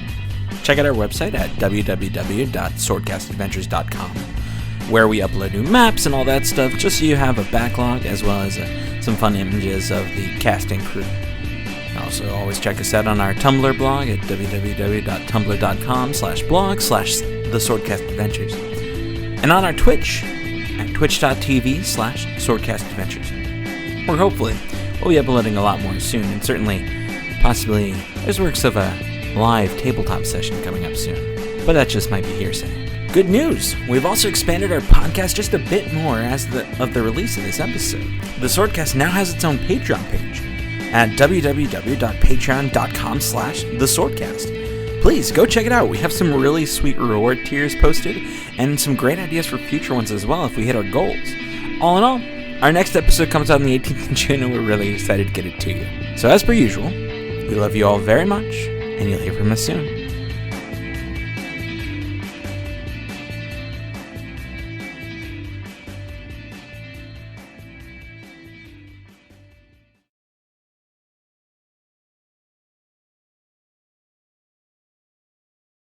Check out our website at www.swordcastadventures.com, where we upload new maps and all that stuff, just so you have a backlog as well as some fun images of the cast and crew. Also, always check us out on our Tumblr blog at www.tumblr.com/blog/TheSwordcastAdventures, and on our Twitch at twitch.tv/SwordcastAdventures, where hopefully we'll be uploading a lot more soon, and certainly, possibly, there's works of a live tabletop session coming up soon, but that just might be hearsay. Good news! We've also expanded our podcast just a bit more as of the release of this episode. The Swordcast now has its own Patreon page at www.patreon.com/TheSwordcast. Please go check it out. We have some really sweet reward tiers posted and some great ideas for future ones as well if we hit our goals. All in all, our next episode comes out on the 18th of June and we're really excited to get it to you. So as per usual, we love you all very much and you'll hear from us soon.